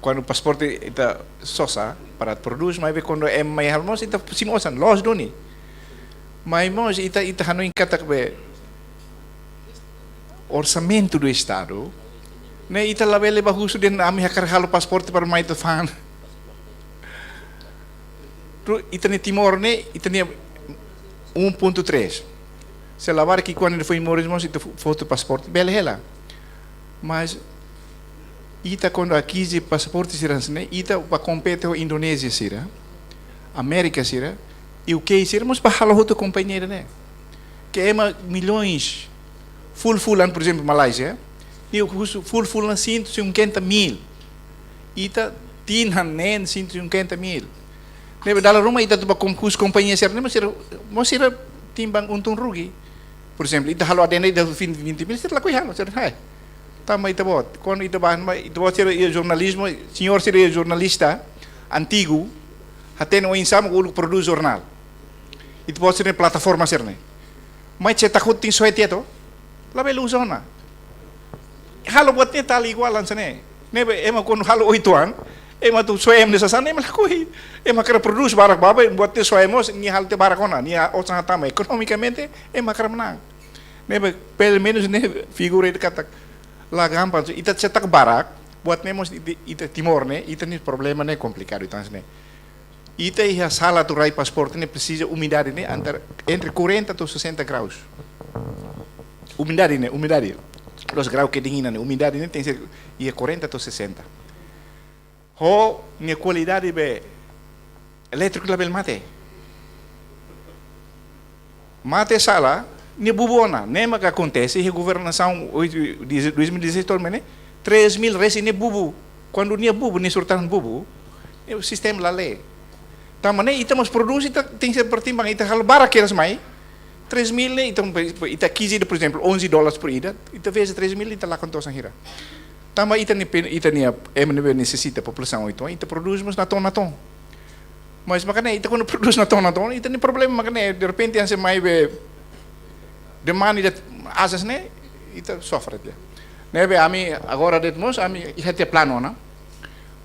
quando o passaporte ita sosa para produzir, mas quando é mais almoço ita simosan los doni. Mas mos ita hanu inkatak be orçamento do estado, né, ita label ba husu den ami hakar halo passaporte para mais fan. Tu ita ne Timor né, ita ne 1.3. Se lavar aqui quando foi em Morismos, ita foto passaporte bela ela. Mas ita quando aqui de passaporte siran né, ita para competir com a Indonésia sira, América sira, e o que sira, mas para halo outra companhia né, que é milhões, full por exemplo Malásia, e o full 150 mil, ita tinhan nen 150 mil. Nebe dalam rumah ita tu ba concurso companhia sira, mas sira timbang untung rugi. Por exemplo, ita halo adenda ita 20 mil, sira lakoi halo, sira hai. Tama ita bot. Quando ita bot sira jornalismo, senhor sira jornalista antigo, até no insam o produz jornal. Ita bot sira plataforma sira ne. Mas você takut tin soete to? La belu zona. Halo bot ne tal igualan sane. Nebe ema quando halo 8 anos, ema tu soem nessa sana ema lakoi. Ema kara produz barak baba buat te soemos ni halte barakona, ni osan hatama economicamente ema kara menang. Nebe pelo menos ne figura de kata la gampang ita cetak barak buat nemos ita Timor ne ita ni problema ne complicado então ne. Ita ia sala tu rai passaporte ne precisa umidade ne entre 40 to 60 graus. Umidade ne, umidade. Los graus que dingina ne, umidade ne tem ser ia 40 to 60. Ho ne qualidade be elétrico label mate. Mate sala ne bubona, nem que acontece e a governação 2018 né 3.000 resi ne bubu. Quando ne bubu ne surtan bubu, o sistema lá lê. Tamane ita mas produz ita tem ser pertimbang ita hal barakeras mai 3.000 ne então ita kisi por exemplo $11 por ida, ita vezes 3.000 ita lá contosan hira. Tama ita ne MNB necessita população então ita produz mas na ton. Mas makanya ita quando produz na ton ita ne problema makanya de repente anse mai be demanda dat asas ne ita sofre dia. Nebe ami agora detmos ami ia ter plano na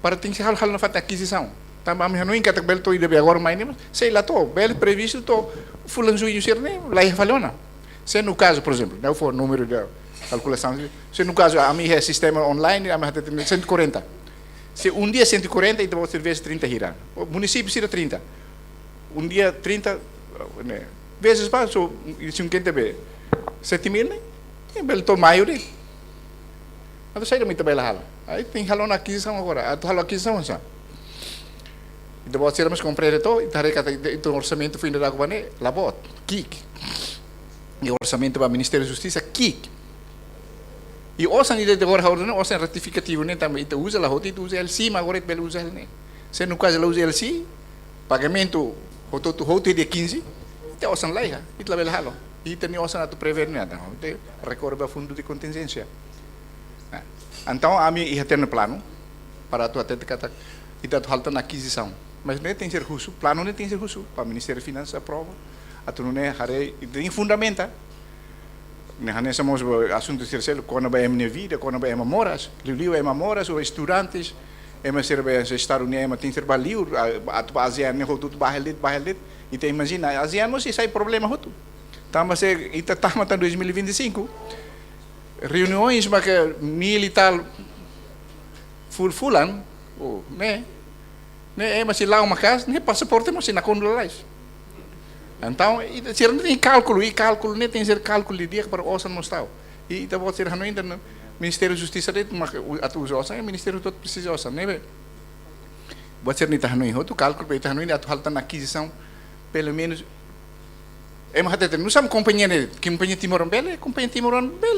para tem hal na fata aquisição. Tama ami hanuin katak bel to ida be agora mai ne sei lá to bel previsto to fulan juízo ser ne lá ia falona. Se no caso, por exemplo, não for número de calculação, se no caso ami é sistema online ami hat 140. Se dia 140 ita pode ser vezes 30 hira. O município será 30. Dia 30 né vezes para so 50 be 7.000 né é bel to maio de ato sai muito bela hala aí tem halo na aquisição agora ato halo aquisição já então pode ser mas comprar to e tare kata itu orçamento foi ainda agora né labot kick e orçamento para Ministério da Justiça kick e osan ide agora agora né osan ratificativo né também itu usa lá hoti usa LC mas agora bel usa né se no caso ela usa LC pagamento hoti de 15 te osan laiha, itu label halo. Itu ni osan atu prever nada, te recorre ba fundo de contingência. Então a mim ia ter no plano para tu até kata ita tu halta na aquisição. Mas nem tem ser russo, plano nem tem ser russo, para o Ministério da Finanças aprova. Atu não é hare tem fundamenta. Ne hane somos assunto terceiro quando vai MNV, quando vai Moras, Liu é Moras ou estudantes, serve Estados Unidos, tem ser baliu, atu ASEAN ne hotu bahelit. Então imagina, ASEAN não se sai problema hotu. Tama se ita tama ta 2025. Reuniões mas que 1.000 e tal fulan, né? Mas lá uma casa, né passaporte mas na condolais. Então, se não tem cálculo, né tem ser cálculo de dia para osan mostrar. E então pode ser ainda no Ministério da Justiça de mas atu osan, o Ministério todo precisa osan, né? Pode ser nita hanoi hotu cálculo para ita hanoi atu halta na aquisição pelo menos até não sabe companhia Timoran bele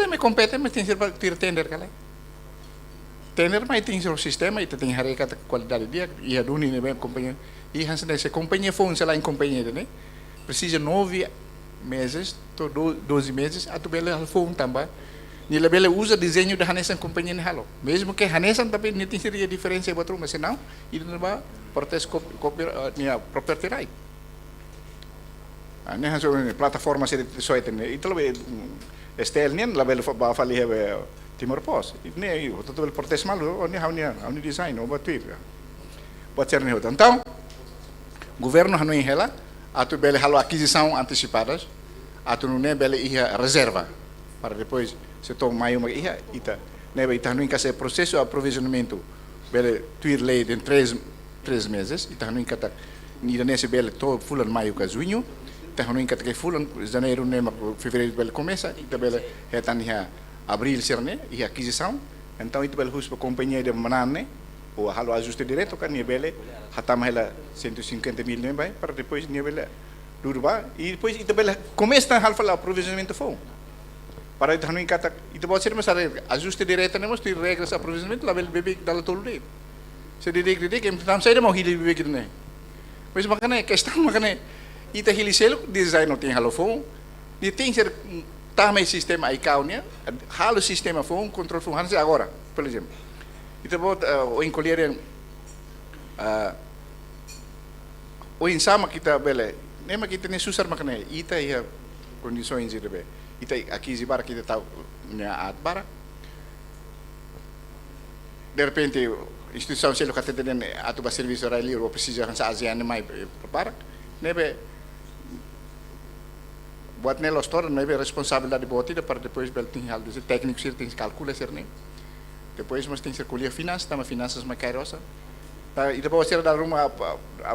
me compete mas tem ser para ter tender kale tener mais tem o sistema, ita tem hareka a qualidade dia, ia duni né bem companhia, e hansa nessa companhia phone sei lá em companhia né, precisa 9 meses, 12 meses, a tu bela phone também. Nila bela usa desenho da Hanesan companhia ni halo. Mesmo que Hanesan tapi ni tem seria diferença buat rumah senão, itu naba protes property right. Né hanso plataforma se soite né, itu lebih estel ni la bela ba fali have Timor Post. Ne eu tô bela protes malu, oni hawni design oba tu. Pode ser ne hotan. Então, governo hanoi hela, atu bela halo aquisição antecipadas, atu não ne bela ia reserva para depois se toma mais uma ita neba ita não encaixa processo de aprovisionamento bele tuir lei em 3 meses ita não encaixa nida nesse bele todo fulan maio ka junho ita não encaixa que fulan janeiro nema fevereiro bele começa ita bele hetan ha abril serne e aquisição então ita bele hus companhia de manane ou halo ajuste direto kan ni bele hatama ela 150 mil nem para depois ni bele durba e depois ita bele começa a falar aprovisionamento foi para itu hanu kata itu pode ser mas ajuste direto nemos tu regras aprovisionamento lá bebê dala tolo dele se didik então sai mau hili bebê gitu né mas makanya questão makanya ita hili selo design tem halo phone dia tem ser também sistema icaunia halo sistema phone control phone hanse agora por exemplo itu pode o encolher o insama kita bele nema kita ne susar makanya ita ia condições de bebê ita aqui bara kita tahu nya at bara de repente instituição selo kata den atu ba serviço rally ou precisa hansa ASEAN mai para nebe buat nelo store nebe responsabilidade botida para depois bel tem algo de técnico ser tem calcula ser nem depois mas tem ser colher finanças tama finanças mais cairosa e depois ser da rumah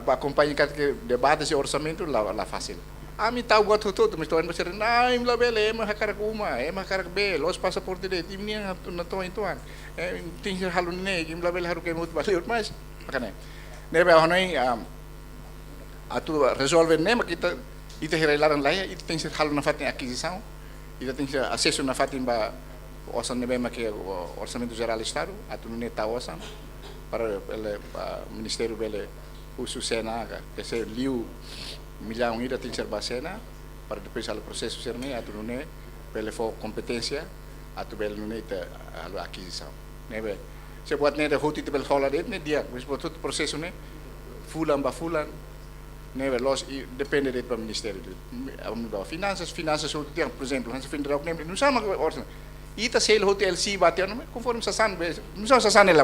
acompanha que debate esse orçamento lá fácil Ami tahu buat tudo, mas tuan besar, nah imla bele, emang hakarak uma, emang hakarak be, los pasaporte de tim ni na tuan tuan, tinggal halun ni, imla bele harus kemut balik mas, makanya, nebe ahonai, atu resolve nema kita, ita hirailaran laya, ita tinggal halun nafatin aquisição, ita tinggal acesso nafatin ba, orçan nebe make orçamento geral estado, atu não neta orçan, para ele ministério bele, usu sena, que se liu milhão ida tem ser bacena para depois o processo ser né atu né pela for competência atu bel né ita a aquisição né be se buat né da hoti bel hola né dia mas buat todo processo né fulan né be los depende do ministério da finanças o dia por exemplo hanse findra ok né não sama orçan ita sel hotel si bateu né conforme sasan não só sasan ela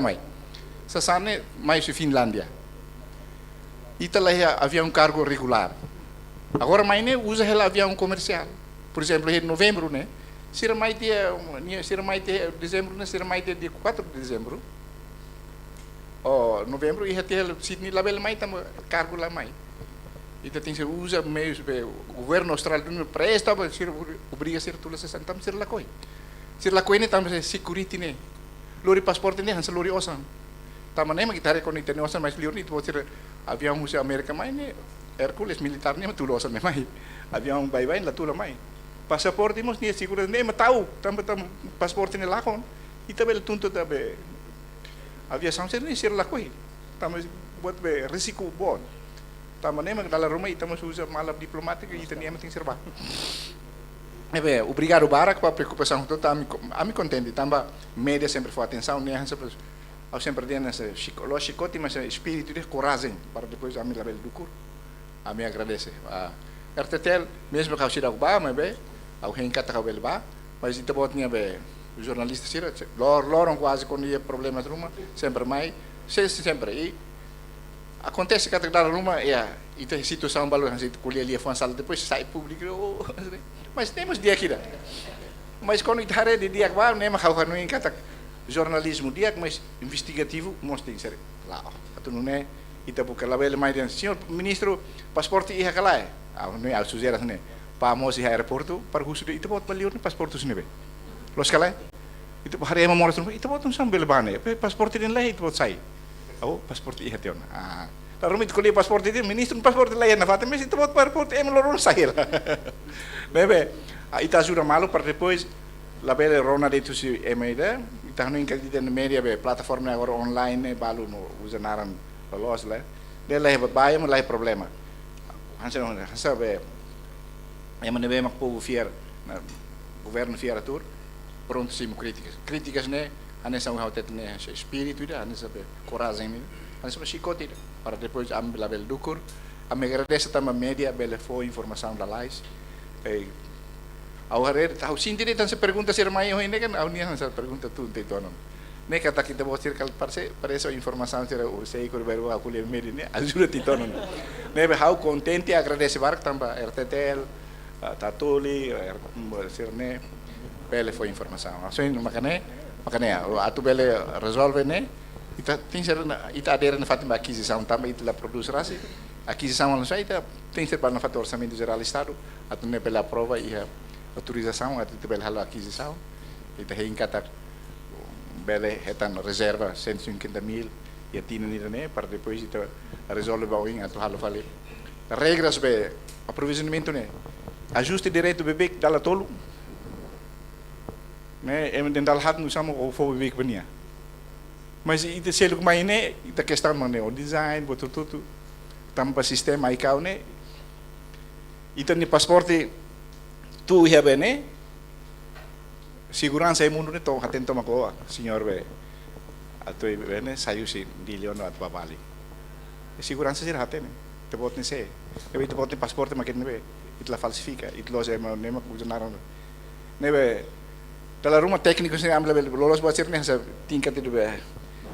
sasan mais Finlândia ita lá havia cargo regular. Agora mais né usa ela avião comercial. Por exemplo, em novembro né, será mais dia dezembro né, será mais dia 4 de dezembro. Oh, novembro e até Sydney lá bela mais tam cargo lá mais. Ita tem se usa meio o governo australiano presta para ser obriga ser tudo se santam ser lá coi. Ser lá coi né tam security né. Lori pasporte né hansa lori osan. Tama nem kita rekonekte ne osan mais liur ni tu ser avião russo América mais né Hercules militar nem tu osan mais. Avião bye lá tu lá mais. Pasaporte mos ni seguro nem tahu tam pasporte ne lá con. Ita bel tunto tabe. Aviação ser ni ser lá coi. Tam buat be risiko bon. Tama nem dalam rumah ita mos usa malap diplomática ita nem tem serba. Obrigado Barak para preocupação toda ami contente tamba média sempre foi atenção né sempre eu sempre tenho esse chicote mas espírito de coragem para depois a mim label do cur a mim agradece RTTL mesmo que eu se dá o ba mas bem eu reencata o bel ba mas então botnia be o jornalista sira loram quase quando ia problemas ruma sempre mais sempre e acontece que a ruma e tem situação valor assim colher ali a sala depois sai público mas temos dia aqui mas quando está de dia que nem mais não encata jornalismo dia mas investigativo mostra ser lá tu não é e tá porque lá ele mais senhor ministro pasporte ia calar não é sujeira né para moço aeroporto para o sujeito pode valer o pasporte sini be los calar itu hari yang mau itu pode sambil bane pasporte din lah itu pode sai pasporte ia teon Lalu itu kuliah paspor itu ministro paspor lain na fata mas itu pode paspor lorong sai lah bebe ita jura malu para depois la bele rona de tu si emeida Ita não incrível na mídia be plataforma agora online balu no usa naran lolos lá. Dela é baia mas lá é problema. Hansa be é nebe mak povo fiar na governo fiar tur pronto sim críticas né anessa um hotel né espírito ida anessa be coragem né anessa chicote para depois ambil label dukur a me agradece também mídia bela foi informação da lais ao harer ao sintiri tan se pergunta se mai ho ini kan au ni sa pergunta tu te tono ne kata kita bosir kal parece informação ser o sei cor beru aku ler media ne ajuda ti tono ne be how contente agradece bark tamba RTTL Tatuli ser ne bela foi informação so makane atu bela resolve ne ita tem ser ita adere na fatima aquisição também ita la produz rasi aquisição não sai ita tem ser para na fator orçamento geral do estado atu ne pela prova e autorização atau bela halo aquisição ita hingkata bela hetan reserva 150.000 e tina ni ne para depois ita resolve bawing atau halo vale regras be aprovisionamento ne ajuste direito bebê dala tolo né em dal hat no samo o fo bebê bania mas ita selo mai ne ita questão mane o design boto tudo tampa sistema ai kau ne ita ni pasporte tu ia bene segurança e mundo ne to atento mako senhor be atoi bene saiu si diliono at babali segurança sir hatene te bot ne se e te bot ne pasporte maket ne be itla falsifica itlo se ma ne ma kujenaron ne be dalla rumah técnico se amla lolos bacir ne sa tingkat itu be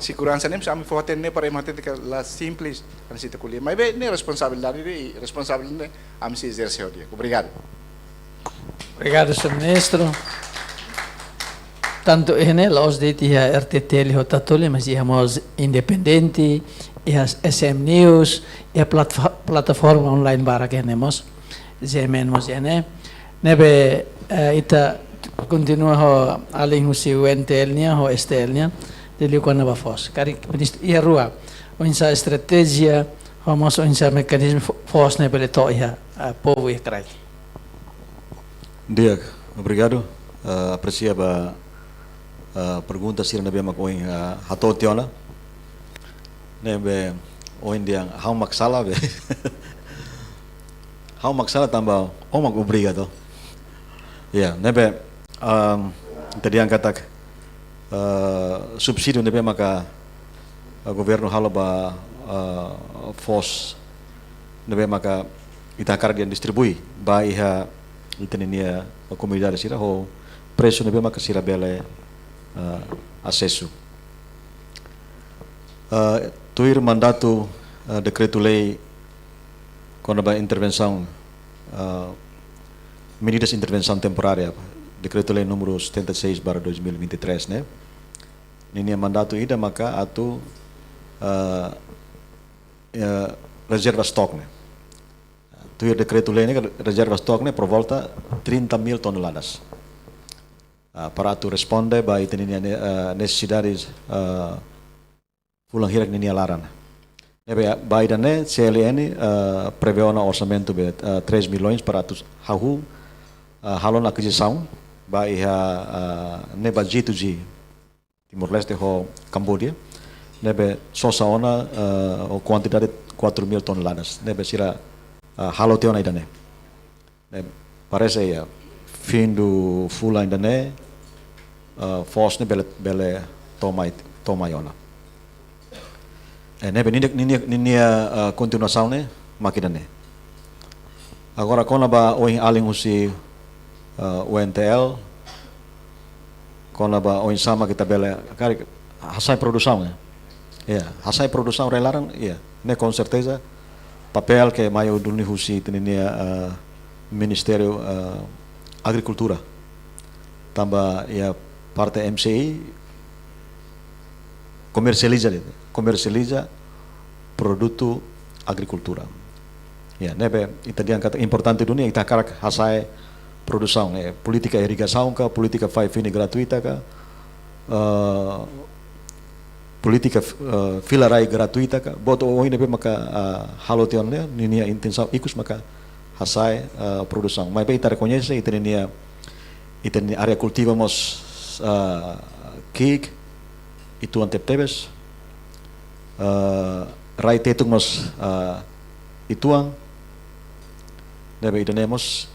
segurança nem sami foten ne para mate la simples ansita kulia mas be ne responsabilidade ne am se exerce o dia obrigado. Obrigado, Sr. Ministro. Tanto ini los de tia RTTL hotatuli mas íamos independente e as SM News e a plataforma online bara que temos zemenmos ene nebe ita continua ho além o seu NTL-nya ho STL-nya dele quando va fos cari ministro ia rua onsa estratégia vamos onsa mecanismo fos ne pele to ia povo e crai. Dia, obrigado. Apreciava a pergunta se na bema com hatotiona. Nebe oin dia how maksala be. How maksala tambah omak obrigado. Ya, nebe tadi yang kata subsidi nebe maka governo halo ba fos nebe maka ita kardian distribui ba iha itania a comunidade sira ho preço nebe maka sira bela acesso tuir mandato decreto-lei quando ba intervenção medidas de intervenção temporária decreto-lei número 76/2023 né nini mandato ida maka atu reserva stock né tu decreto-lei ne reserva stock ne por volta 30.000 toneladas para tu responde ba itenia necessidades fulang hirak nini alaran nebe ba idane CLN prevê um orçamento de 3 milhões para tu hahu halon aquisição ba iha neba G2G Timor-Leste ho Cambodia nebe sosa ona o quantidade 4.000 toneladas nebe sira halo teona idane parece ya fim do full idane force ne bele toma iona nebe nini continuação ne makidane agora kona ba oin aling usi UNTL kona ba oin sama kita bele kari hasai produção né hasai produção relaran ne com certeza papel que maior do nihusi tenia Ministério Agricultura tamba parte MCI comercializa produto agricultura nebe italian kata importante dunia ita karak hasai produção política irrigação ka política fine gratuita ka política filarai gratuita ka boto o nebe maka halotion ne ninia intenção ikus maka hasai produção mas bem ita reconhece itenia área cultivamos cake ituan tebes rai tetung mos ituan debe idanemos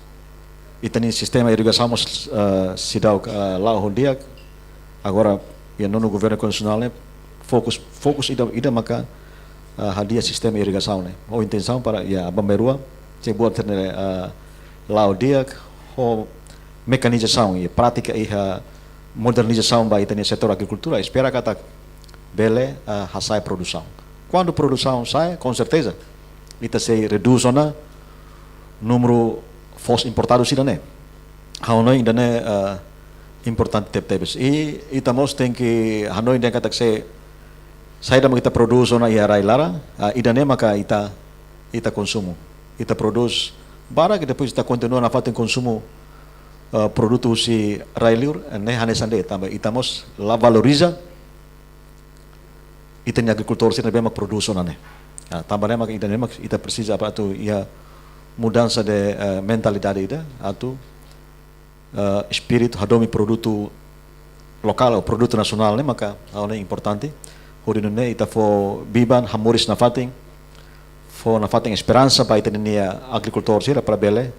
itani sistema irrigação mos sidau lau hondiak agora ya nono governo constitucional né fokus ida maka hadia sistema irrigação né o intenção para ya abamberua se buat terne lau diak ho mecanização e prática e modernização ba itani setor agricultura espera kata bele hasai produção quando produção sai com certeza ita se reduz na número fos importado sida né hanoi ainda né importante tebes e itamos tem que hanoi dia kata se sai da kita produz na ia rai lara ida né maka ita consumo ita produz barang depois ita continua na fatin consumo produto si rai liur né hanesande tambah itamos la valoriza ita ni agricultor sida bem mak produz na né tambah né maka ita precisa apa tu ia mudança de mentalidade ida atau espírito hadomi produto lokal ou produto nasional né maka é importante hodino né ita fo biban hamuris na fating esperança para ita nia agricultor sira para bele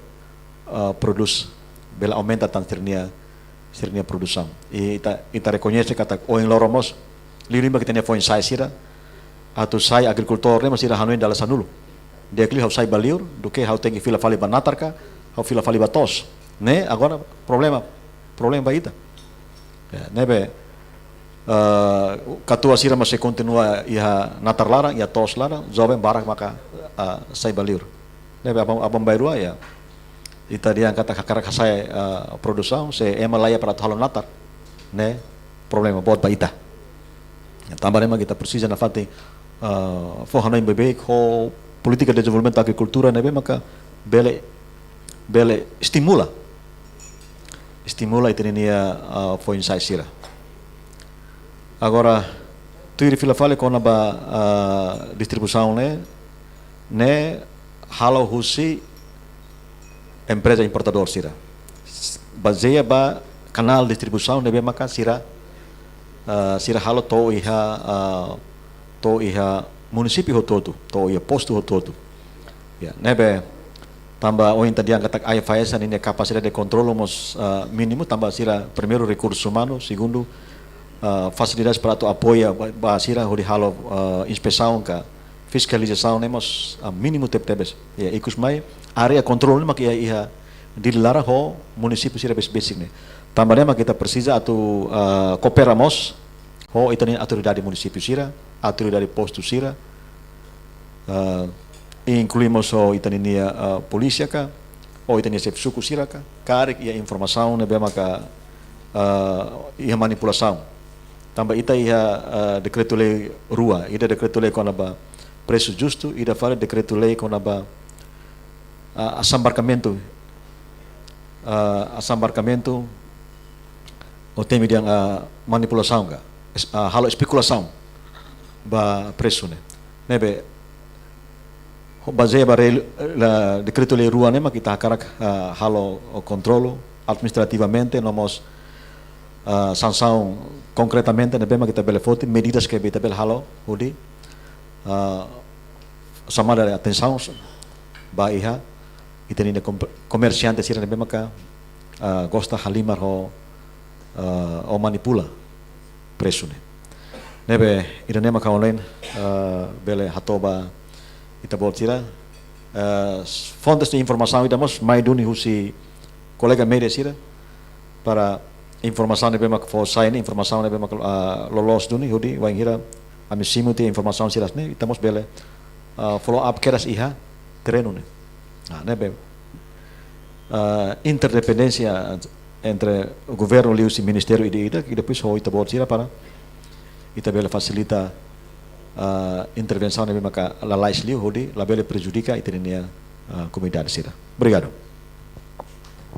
produz bela aumenta tanto sirnia produção e ita reconhece kata o em loromos lirimba kita nia fo insai sira atau sai agricultor né masira hanuin dalam sanulo dia kli hau sai baliur do que hau tem fila fali banatarka hau fila fali batos né agora problema baita né be katua sira masih continua ia natar larang ia tos larang jovem barak maka sai baliur né be abang bairua ya ita dia kata kakara sai produção se ema laia para halo natar né problema bot baita tambah memang kita precisa na fati fo hanoi bebek ho política de desenvolvimento da agricultura né maka bele estimula itenia foi insai sira agora tu iri fila fale com a distribuição né halo husi empresa importador sira baseia ba canal distribuição né maka sira halo to iha município todo, to ia posto todo. Ya, nebe tambah o tadi angkat IFS ini capacidade de controle mos mínimo tambah sira primeiro recursos humanos, segundo facilidades para tu apoia ba sira hori halo inspeção ka fiscalização nemos mínimo tebes. Ya, ikus mai area controle mak ia dilara ho município sira basic ne. Tambah nema kita precisa atu cooperamos ho itani autoridade município sira autoridade posto sira incluímos o itania polícia ka o itania sefsuku sira ka karek ia informação ne bema ka ia manipulação tambah ita ia decreto lei rua ida decreto lei com aba preço justo ida fala decreto lei com aba assambarcamento o temi yang manipulação ka halo especulação ba preço né nebe baseia ba decreto lei rua né mas kita karak halo controlo administrativamente nomos sanção concretamente nebe mas kita bele foto medidas que beta bel halo hudi sama dari atenção ba iha iteni comerciante sira nebe maka gosta halimar o manipula preço né nebe irane maka online bele hatoba ita boltira fontes de informação idamos mai duni husi colega media sira para informação nebe maka for sign informação nebe maka lolos duni hudi wain hira ami simuti informação siras ne itamos bele follow up keras iha terreno ne nebe interdependência entre o governo e o ministério e depois ho ita boltira para ita bela facilita intervenção nebe maka la lais liu hodi la bela prejudica itenia comunidade sira. Obrigado.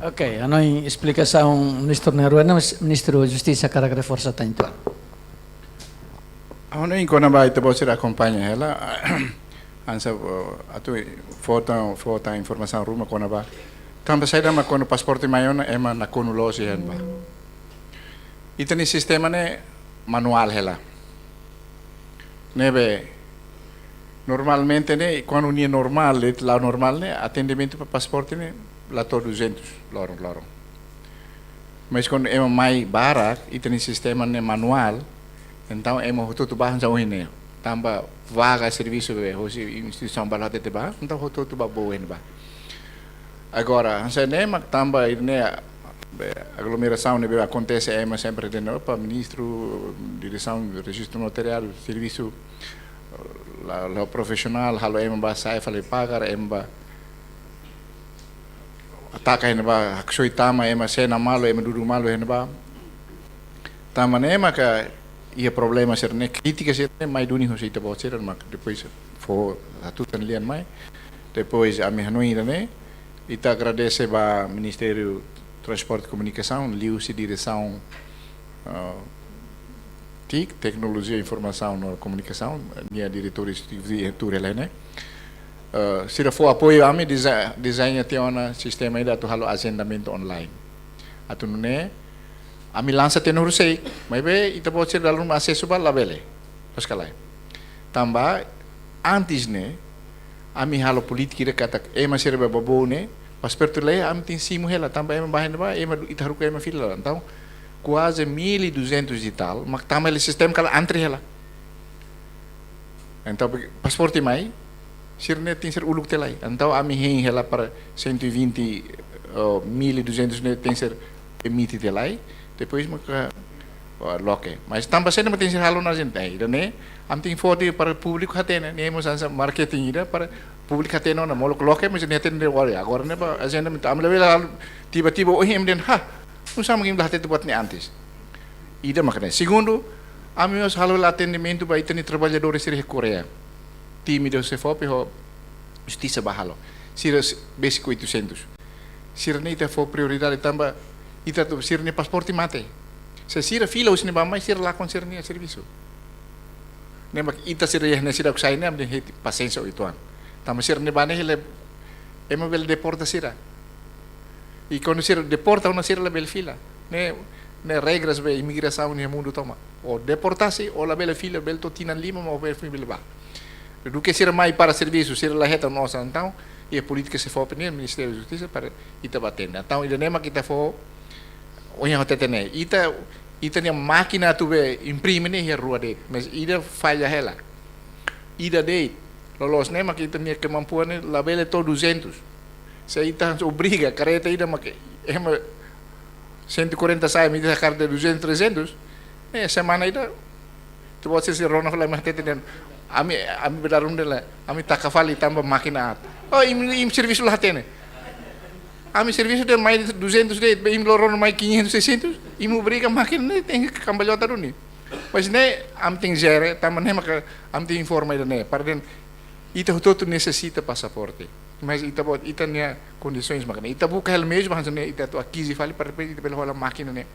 Ok, ano yung explicação Ministro Neruena, Ministro Justiça Caragra Força Taintuan. Ano yung kona ba ito po sila acompanha ela ansa ato foto informação ruma kona ba tambah saya dah makono pasporte mayon ema nakono losi hen ba. Ito ni sistema ne manual hela. Nebe, normalmente, né, quando é normal, lá normal, né, atendimento para passaporte, né, lá todo 200, lorong. Mas quando é mais barato, e tem sistema né, manual, então é uma tudo barra já hoje né, tamba vaga serviço be, hoje instituição balada de bar, então tudo ba boa né ba. Agora, se né, mas tamba né, aglomeração né, acontece é mas sempre de novo para ministro, direção, registro notarial, serviço lá profissional, halo é mas sai falei pagar é mas ataca hena ba haksoi tama ema sena malo ema dudu malo hena ba tama nema ka ia problema ser ne crítica ser ne mai duni hosi tabo ser mak depois fo atutan lian mai depois a minha noite né ita agradece ba Ministério Transporte e Comunicação liu-se direção TIC Tecnologia Informação e Comunicação minha diretora executiva né se for apoio a mim, desenha até um sistema ainda tu halo agendamento online. Atu né, a mim lança tenor sei, mas bem, ita pode ser dar acesso para lá bele, pas kalai. Tambah antes né, a mim halo política de kata, mas ser babo né, pas pertulei a mim tem simu hela, tambah bahan ba, ita haru kaya fila, então quase 1.200 de tal, mas tambah ele sistema kala antri hela. Então pasporte mai sirne tem ser uluk telai. Então a mim hela para 120 1.200 né tem ser emite telai. Depois maka loke. Mas também sendo tem ser halo na gente aí, né? Am tem foto para público hatena, né? Mas essa marketing ida para público hatena na molok loke mas ne hatena de agora né para agenda am level tiba-tiba oh emden ha. Usam ngim dah hatena buat ne antes. Ida makanya. Segundo, amigos halo atendimento para itani trabalhadores de Coreia. Time do CFOP ho justiça bahalo. Sira basic 800. Sira ne ita for prioridade tamba ita tu sira ne pasporte mate. Se sira fila usne ba mai sira la con sira ne serviço. Ne mak ita sira ne sira kusai ne amde paciência ituan. Tamba sira ne bane hele ema bel deporta sira. E quando sira deporta una sira la bel fila. Ne regras be imigração ne mundo toma. O deportasi o la bel fila bel totina lima mo bel fila ba. Do que ser mais para serviço, ser lá reta nossa então, e a política se for para o Ministério da Justiça para ita bater. Então, ele nem mais kita for, olha o tetene, ita nem máquina tu be imprime nem a rua dele, mas ida falha ela, ida dele, lolos nem mais kita nem kemampuan lá bele todo 200, se ita obriga careta ida mas é 140 sai, me diz carta de 200, 300, semana ida, tu pode ser rona lá mais tetene. Ami bedarum dela, ami takafali tambah makina. Oh, im serviço lá tem. Ami serviço de mais 200 de, im loron mais 500, 600, im obriga makina tem que cambalhota duni. Mas né, am tem zero, tambah né, maka am tem informa né, para den ita todo necessita passaporte. Mas ita bot ita nia condições makina. Ita buka hal mesmo, mas né, ita tu aqui fali para ita pelo hola makina né.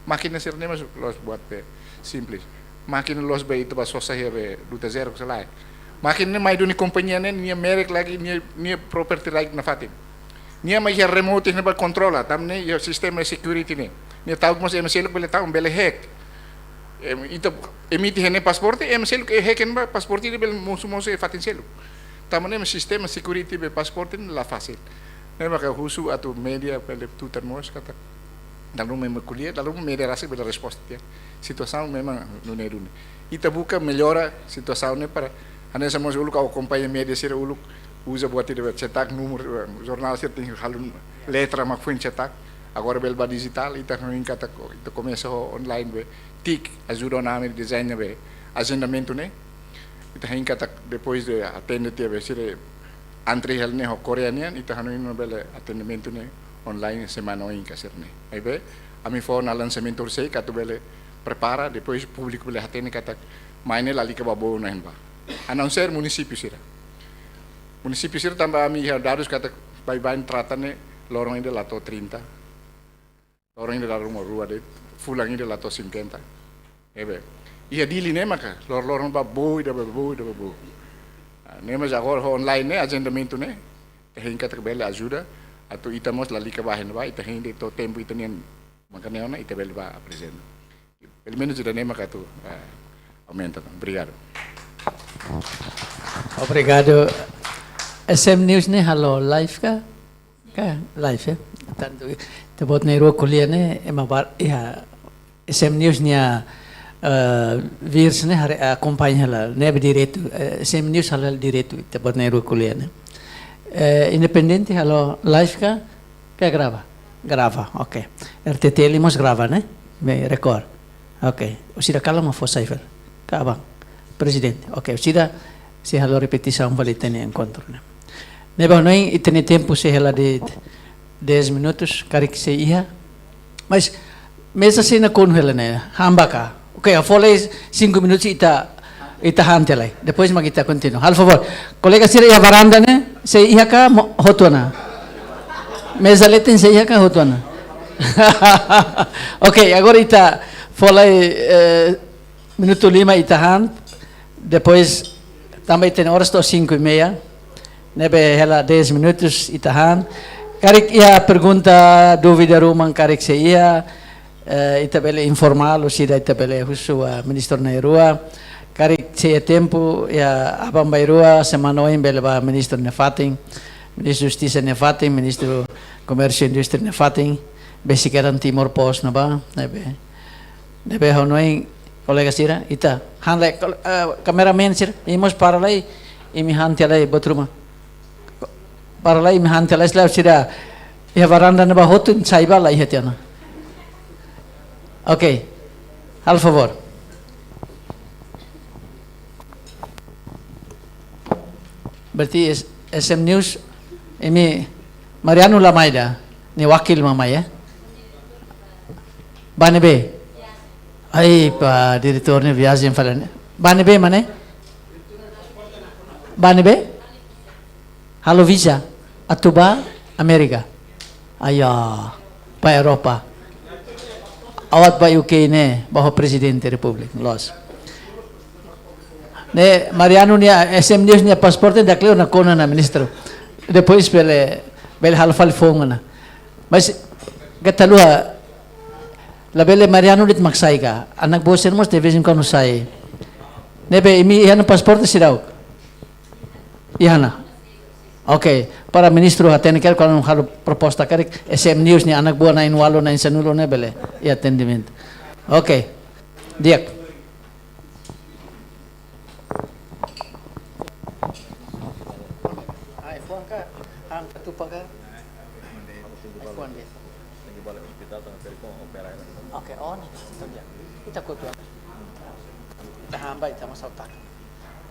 Makina ser né, mas los buat simples. Makin los be itu ba sosah be duta zero ke salai. Makin ne mai duni companhia ne nia merek lagi nia property lagi na fatin. Nia mai ya remote ne ba controla, tam ne ya sistema security ne. Nia tahu mas MCL bele tahu bele hack. Itu emite ne pasporte, MCL ke hack ne ba pasporte ne bele musu fatin selu. Tam ne sistema security be pasporte ne la fácil. Ne maka husu atau media bele tutar mos kata. Dalam memang kuliah, dalam media rasa bela resposta dia. Situação memang não é dune. Ita buka melhora situação né para ane sama uluk au companhia media ser uluk usa buat dia cetak número jornal ser tem halun letra mak fun cetak agora belba digital ita não kata ita começa online be tik ajuda na ame design be agendamento né ita hin kata depois de atender dia be ser antri hal ne ho coreanian ita hanuin bele atendimento né online semana in kasir ne aí be ami for na lançamento sei katu bele prepara, depois público boleh hati ni kata mainnya lali ke babo nahin ba. Announcer município sira. Município sira tambah ami darus kata bye-bye tratan ne lorong ini lato 30. Lorong ini dalam rua de fulang ini lato 50. Ebe. Ia dili ne maka lorong babo ida babo. Ne mas agora online ne agendamento ne. Tehin kata bele ajuda atau ita mos lali ke bahin ba ita hin de to tempo ita nian makanya ona ita bele ba presente. Pelo menos o Danema que tu aumenta. Obrigado. Obrigado. SM News nih halo live kah? Kah live ya? Tanto tebot na iro kuliah nih emabar ya SM News nya virs nih hari acompanha lah. Nebe direto SM News halal direto tebot na iro kuliah nih. Independente halo live kah? Kah grava? Grava, ok. RTT Limos grava né? Me record. Ok. Usida kala ma for cipher. Kah bang? Presidente. Ok. Usida se halo repetição vale ter encontro né? Neba noi itene tempo se ela de 10 minutos kari que se ia. Mas mesa se na con ela né? Hamba ka. Ok, eu falei 5 minutos ita hantelai. Depois magita continua. Al favor. Colega sira ia varanda né? Se ia ka hotona. Mesa letten se ia ka hotona. Ok, agora ita falei minuto 5 ita hand. Depois também tem horas to 5:30. Nebe hela 10 minutos itahan. Karik ia pergunta dúvida rumang karik se ia itabele informal o sida itabele husu ministro na rua. Karik se tempo ia abang bai rua semanoin bele ba ministro na fating, ministro justiça na fating, ministro comércio e indústria na fating. Besikaran Timor Pos na ba nebe honoin kolega sira ita hanle kameramen sira imos para lai imi hantelai botruma para lá imi hantelai sila sira ya varanda na ba hotun saiba lai hetiana. Ok, al favor. Berarti SM News ini Mariano Lamaida ni wakil mama ya. Banebe. Ay, pa direkturnya viagem falan. Banebe mana? Banebe? Halo visa. Atuba Amerika. Ayah, pa Eropa. Awat pa UK ne, baho presidente republik los. Ne Mariano nia SM News nia pasporte da kleo na kona na ministro. Depois bele halfal fonga na. Mas gatalua labele Mariano dit maksai ka. Anak bosen mos de vezin kono sai. Nebe imi ihana pasporte sirau. Ihana. Okay, para ministro hatene ker kalau halo proposta karik SM News ni anak buah na inwalo na insanulo nebele i atendimento. Okay. Diak. Ai phone ka ang katupaga. iPhone dia. Lagi balik hospital tengah telepon opera. Okay, on. Kita kutu. Kita hamba kita masautak.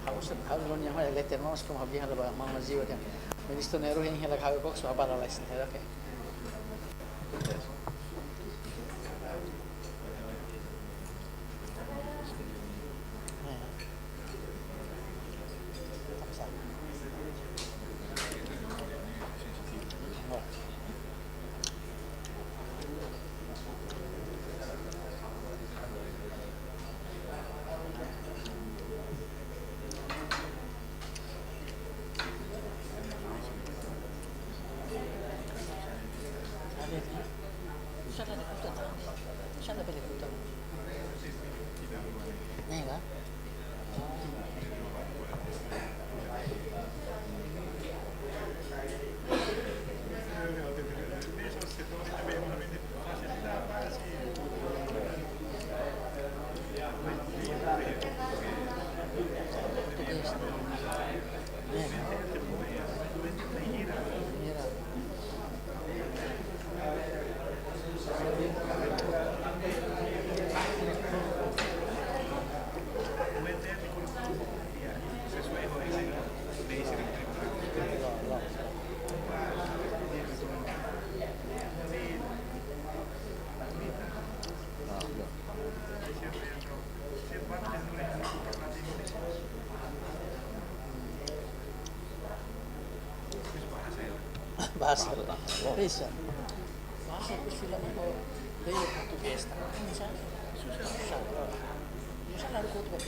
Harus lo yang ada letter mas kau habis ada mama jiwa dia. Ministro Nero yang hilang kau kok sudah bala license. Okay. Bahasa bisa. Bahasa itu sila mo dari Portugis. Susah. Susah harus kuat buat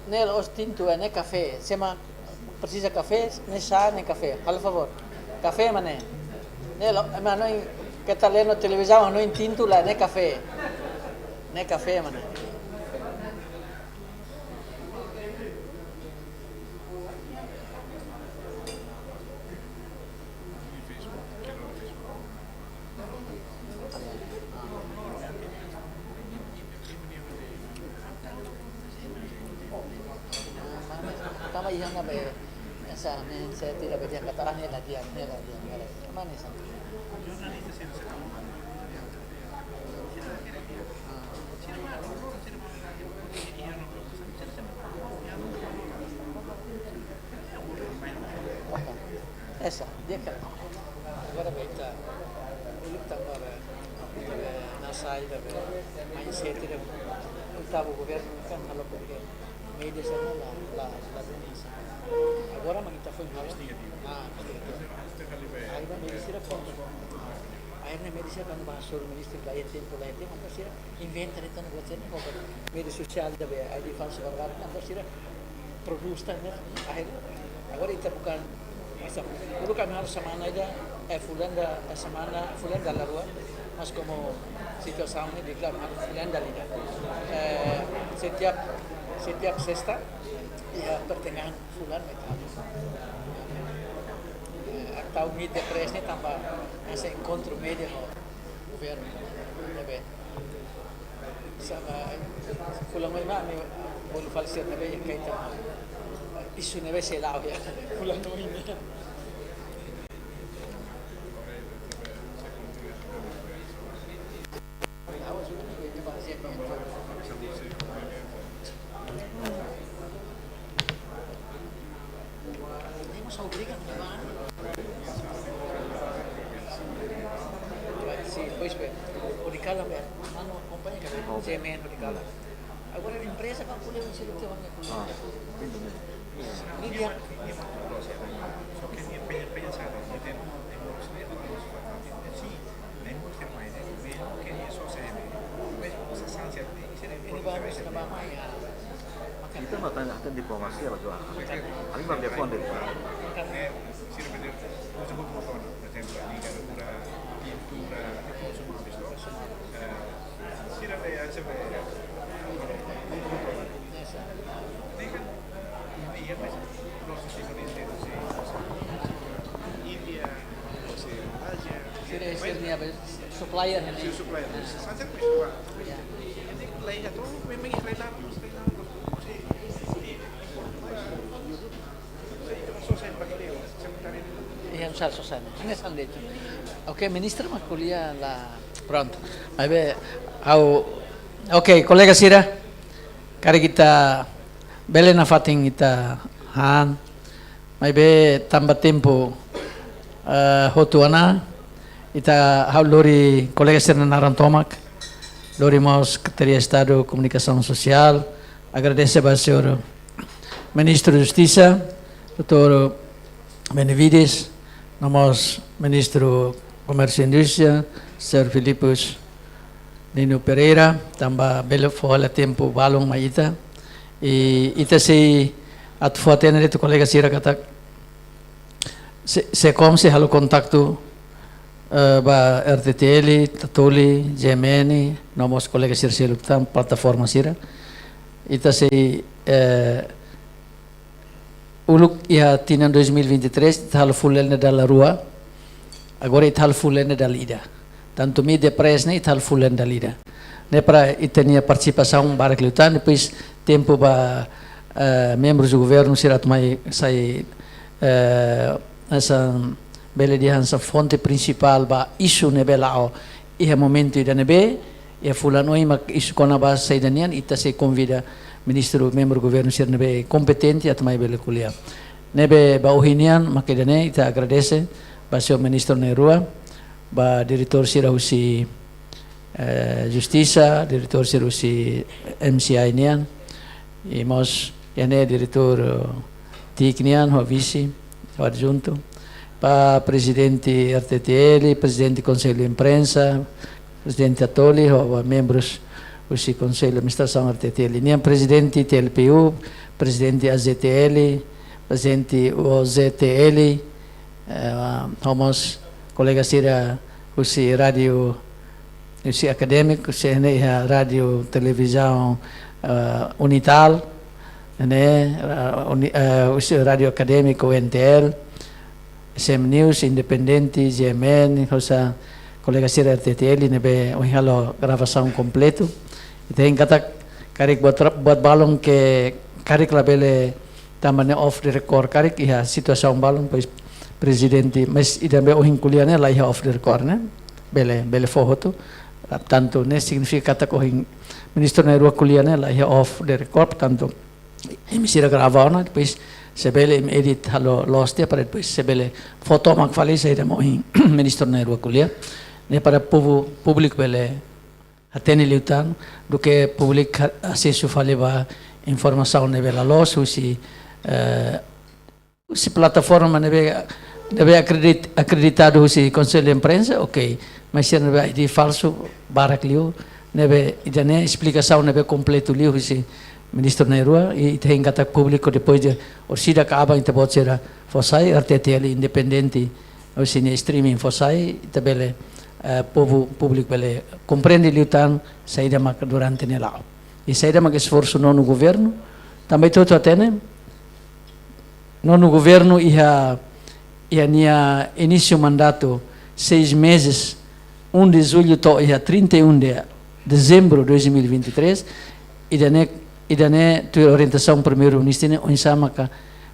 Nel os tinto é café. Sema precisa café, nem chá, nem café. Por favor. Café, mané. Mas não que está lendo televisão, não tinto lá, nem café. Nem café, mané. Tama ihan na ba sa tidak berdia kata nela dia. Mana sa? Esa, dia kan. Agora baita. Uluk tamba ba. Nasai da ba. Mindset da. Ultavo governo kan halo porque media sana la Indonesia. Agora magita foi halo. Akhirnya medisira kontra. Akhirnya medisira kan masuk minister lain tempo maka sira inventar itu na buatnya kok media sosial da ba ID fans organ maka sira produce tanya akhirnya agora itu bukan dulu kami harus semana aja fulan da la rua mas como situação ini declara fulan da liga setiap sexta ya pertengahan fulan atau media press ini tanpa ese encontro media no governo debe sama fulan mai ma bolu falsiat debe yang kaitan isu nebe selau ya fulan no ini Jemen Odikala. Agora a empresa vai poder ser o que vai ini dia. Ini baru sudah ya. Kita akan diplomasi atau apa? Kami mampu pun deh. Supplier Ihan selesai. Ini sampai itu. Oke, minister mah kuliah lah pronto. Oke, kolega Sira. Kari kita bele na fating kita han. Mai be tambah tempo hotuana ita lori kolega Sira Narantomak. Lori Maus Secretaria de Estado de Comunicação Social. Agradeço ao senhor Ministro da Justiça, Dr. Benevides, nós Ministro Comércio e Indústria, Sr. Filipos Nino Pereira, também belo fora tempo balong maita, e ita se atfuatena de tu colega Sira kata se como se halo kontaktu ba RTTL, Tatuli, GMN, nós colega Sira Siluptam, plataforma Sira, ita se uluk ia tinan 2023 hal fulelna dalla rua agora hal fulelna dalla ida tanto media press ne hal fulelna dalla ida ne para itania participação baraklutan depois tempo ba membros do governo sirat mai sai essa bele di hansa fonte principal ba isu ne belao ia momento ida nebe ia fulano ima isu kona ba saidanian ita se convida ministro membro governo sir nebe competente at mai bele kuliah nebe ba uhinian makidane ita agradece ba senhor ministro Nerua ba diretor sirahusi justiça diretor sirahusi MCI nian e nós ene diretor tiknian ho vice ho adjunto para presidente RTTL, presidente Conselho de Imprensa, presidente Atoli, ou membros do Conselho de Administração RTTL. Nem presidente TLPU, presidente AZTL, presidente OZTL, homos colega sira usi radio usi acadêmico, se rádio televisão Unital, né, usi rádio acadêmico NTL, SM News, Independente, GMN, hosa colega sira RTTL, nebe halo gravação completo. Tem kata karik buat balong ke karik labele tamane off the record karik iha situação balong pois presidente mas idambe ohin kuliane la iha off the record né bele foto tanto ne significa kata ohin ministro na rua kuliane la iha off the record tanto emisira gravana depois sebele edit halo lost dia para depois sebele foto mak fali sai da ohin ministro na rua kulia ne para povo público bele atene liutan do que public acesso faleva informação neve la los usi plataforma neve acreditado usi conselho de imprensa ok mas se neve de falso barak liu neve idane explicação neve completo liu usi ministro na rua e tem kata público depois de orsida acaba então pode ser fossai RTTL independente usi streaming fossai tabele povo público ele compreende liutan saída mak durante nela e saída mak esforço no governo também todo atene no governo ia nia início mandato 6 meses 1 de julho to ia 31 de dezembro de 2023 e dane tu orientação primeiro-ministro ne onsama ka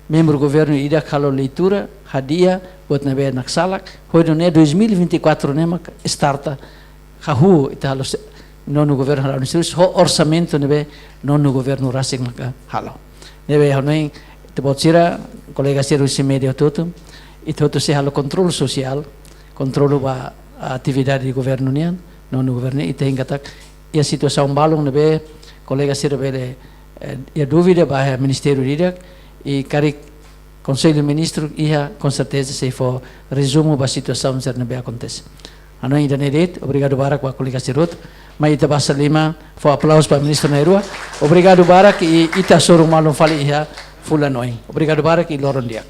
membro governo ida kalau leitura hadia buat nabe naksalak hodo ne 2024 ne mak starta hahu ita halos nono governo halo nisus ho orçamento nebe nono governo rasik maka halo nebe hanoi te botsira colega seru si media toto itu se halo control social control ba atividade de governo nian nono governo ite hingatak ia situação balong nebe colega seru bele ia dúvida ba ministério didak e cari Conselho de Ministros ia com certeza se for resumo da situação que não acontece. Ano ainda nedet, obrigado Barak para colega Sirut, mas ita basa lima, for aplausos para o ministro Nairua. Obrigado Barak e ita soru malum fali ia fulanoi. Obrigado Barak e loron dia.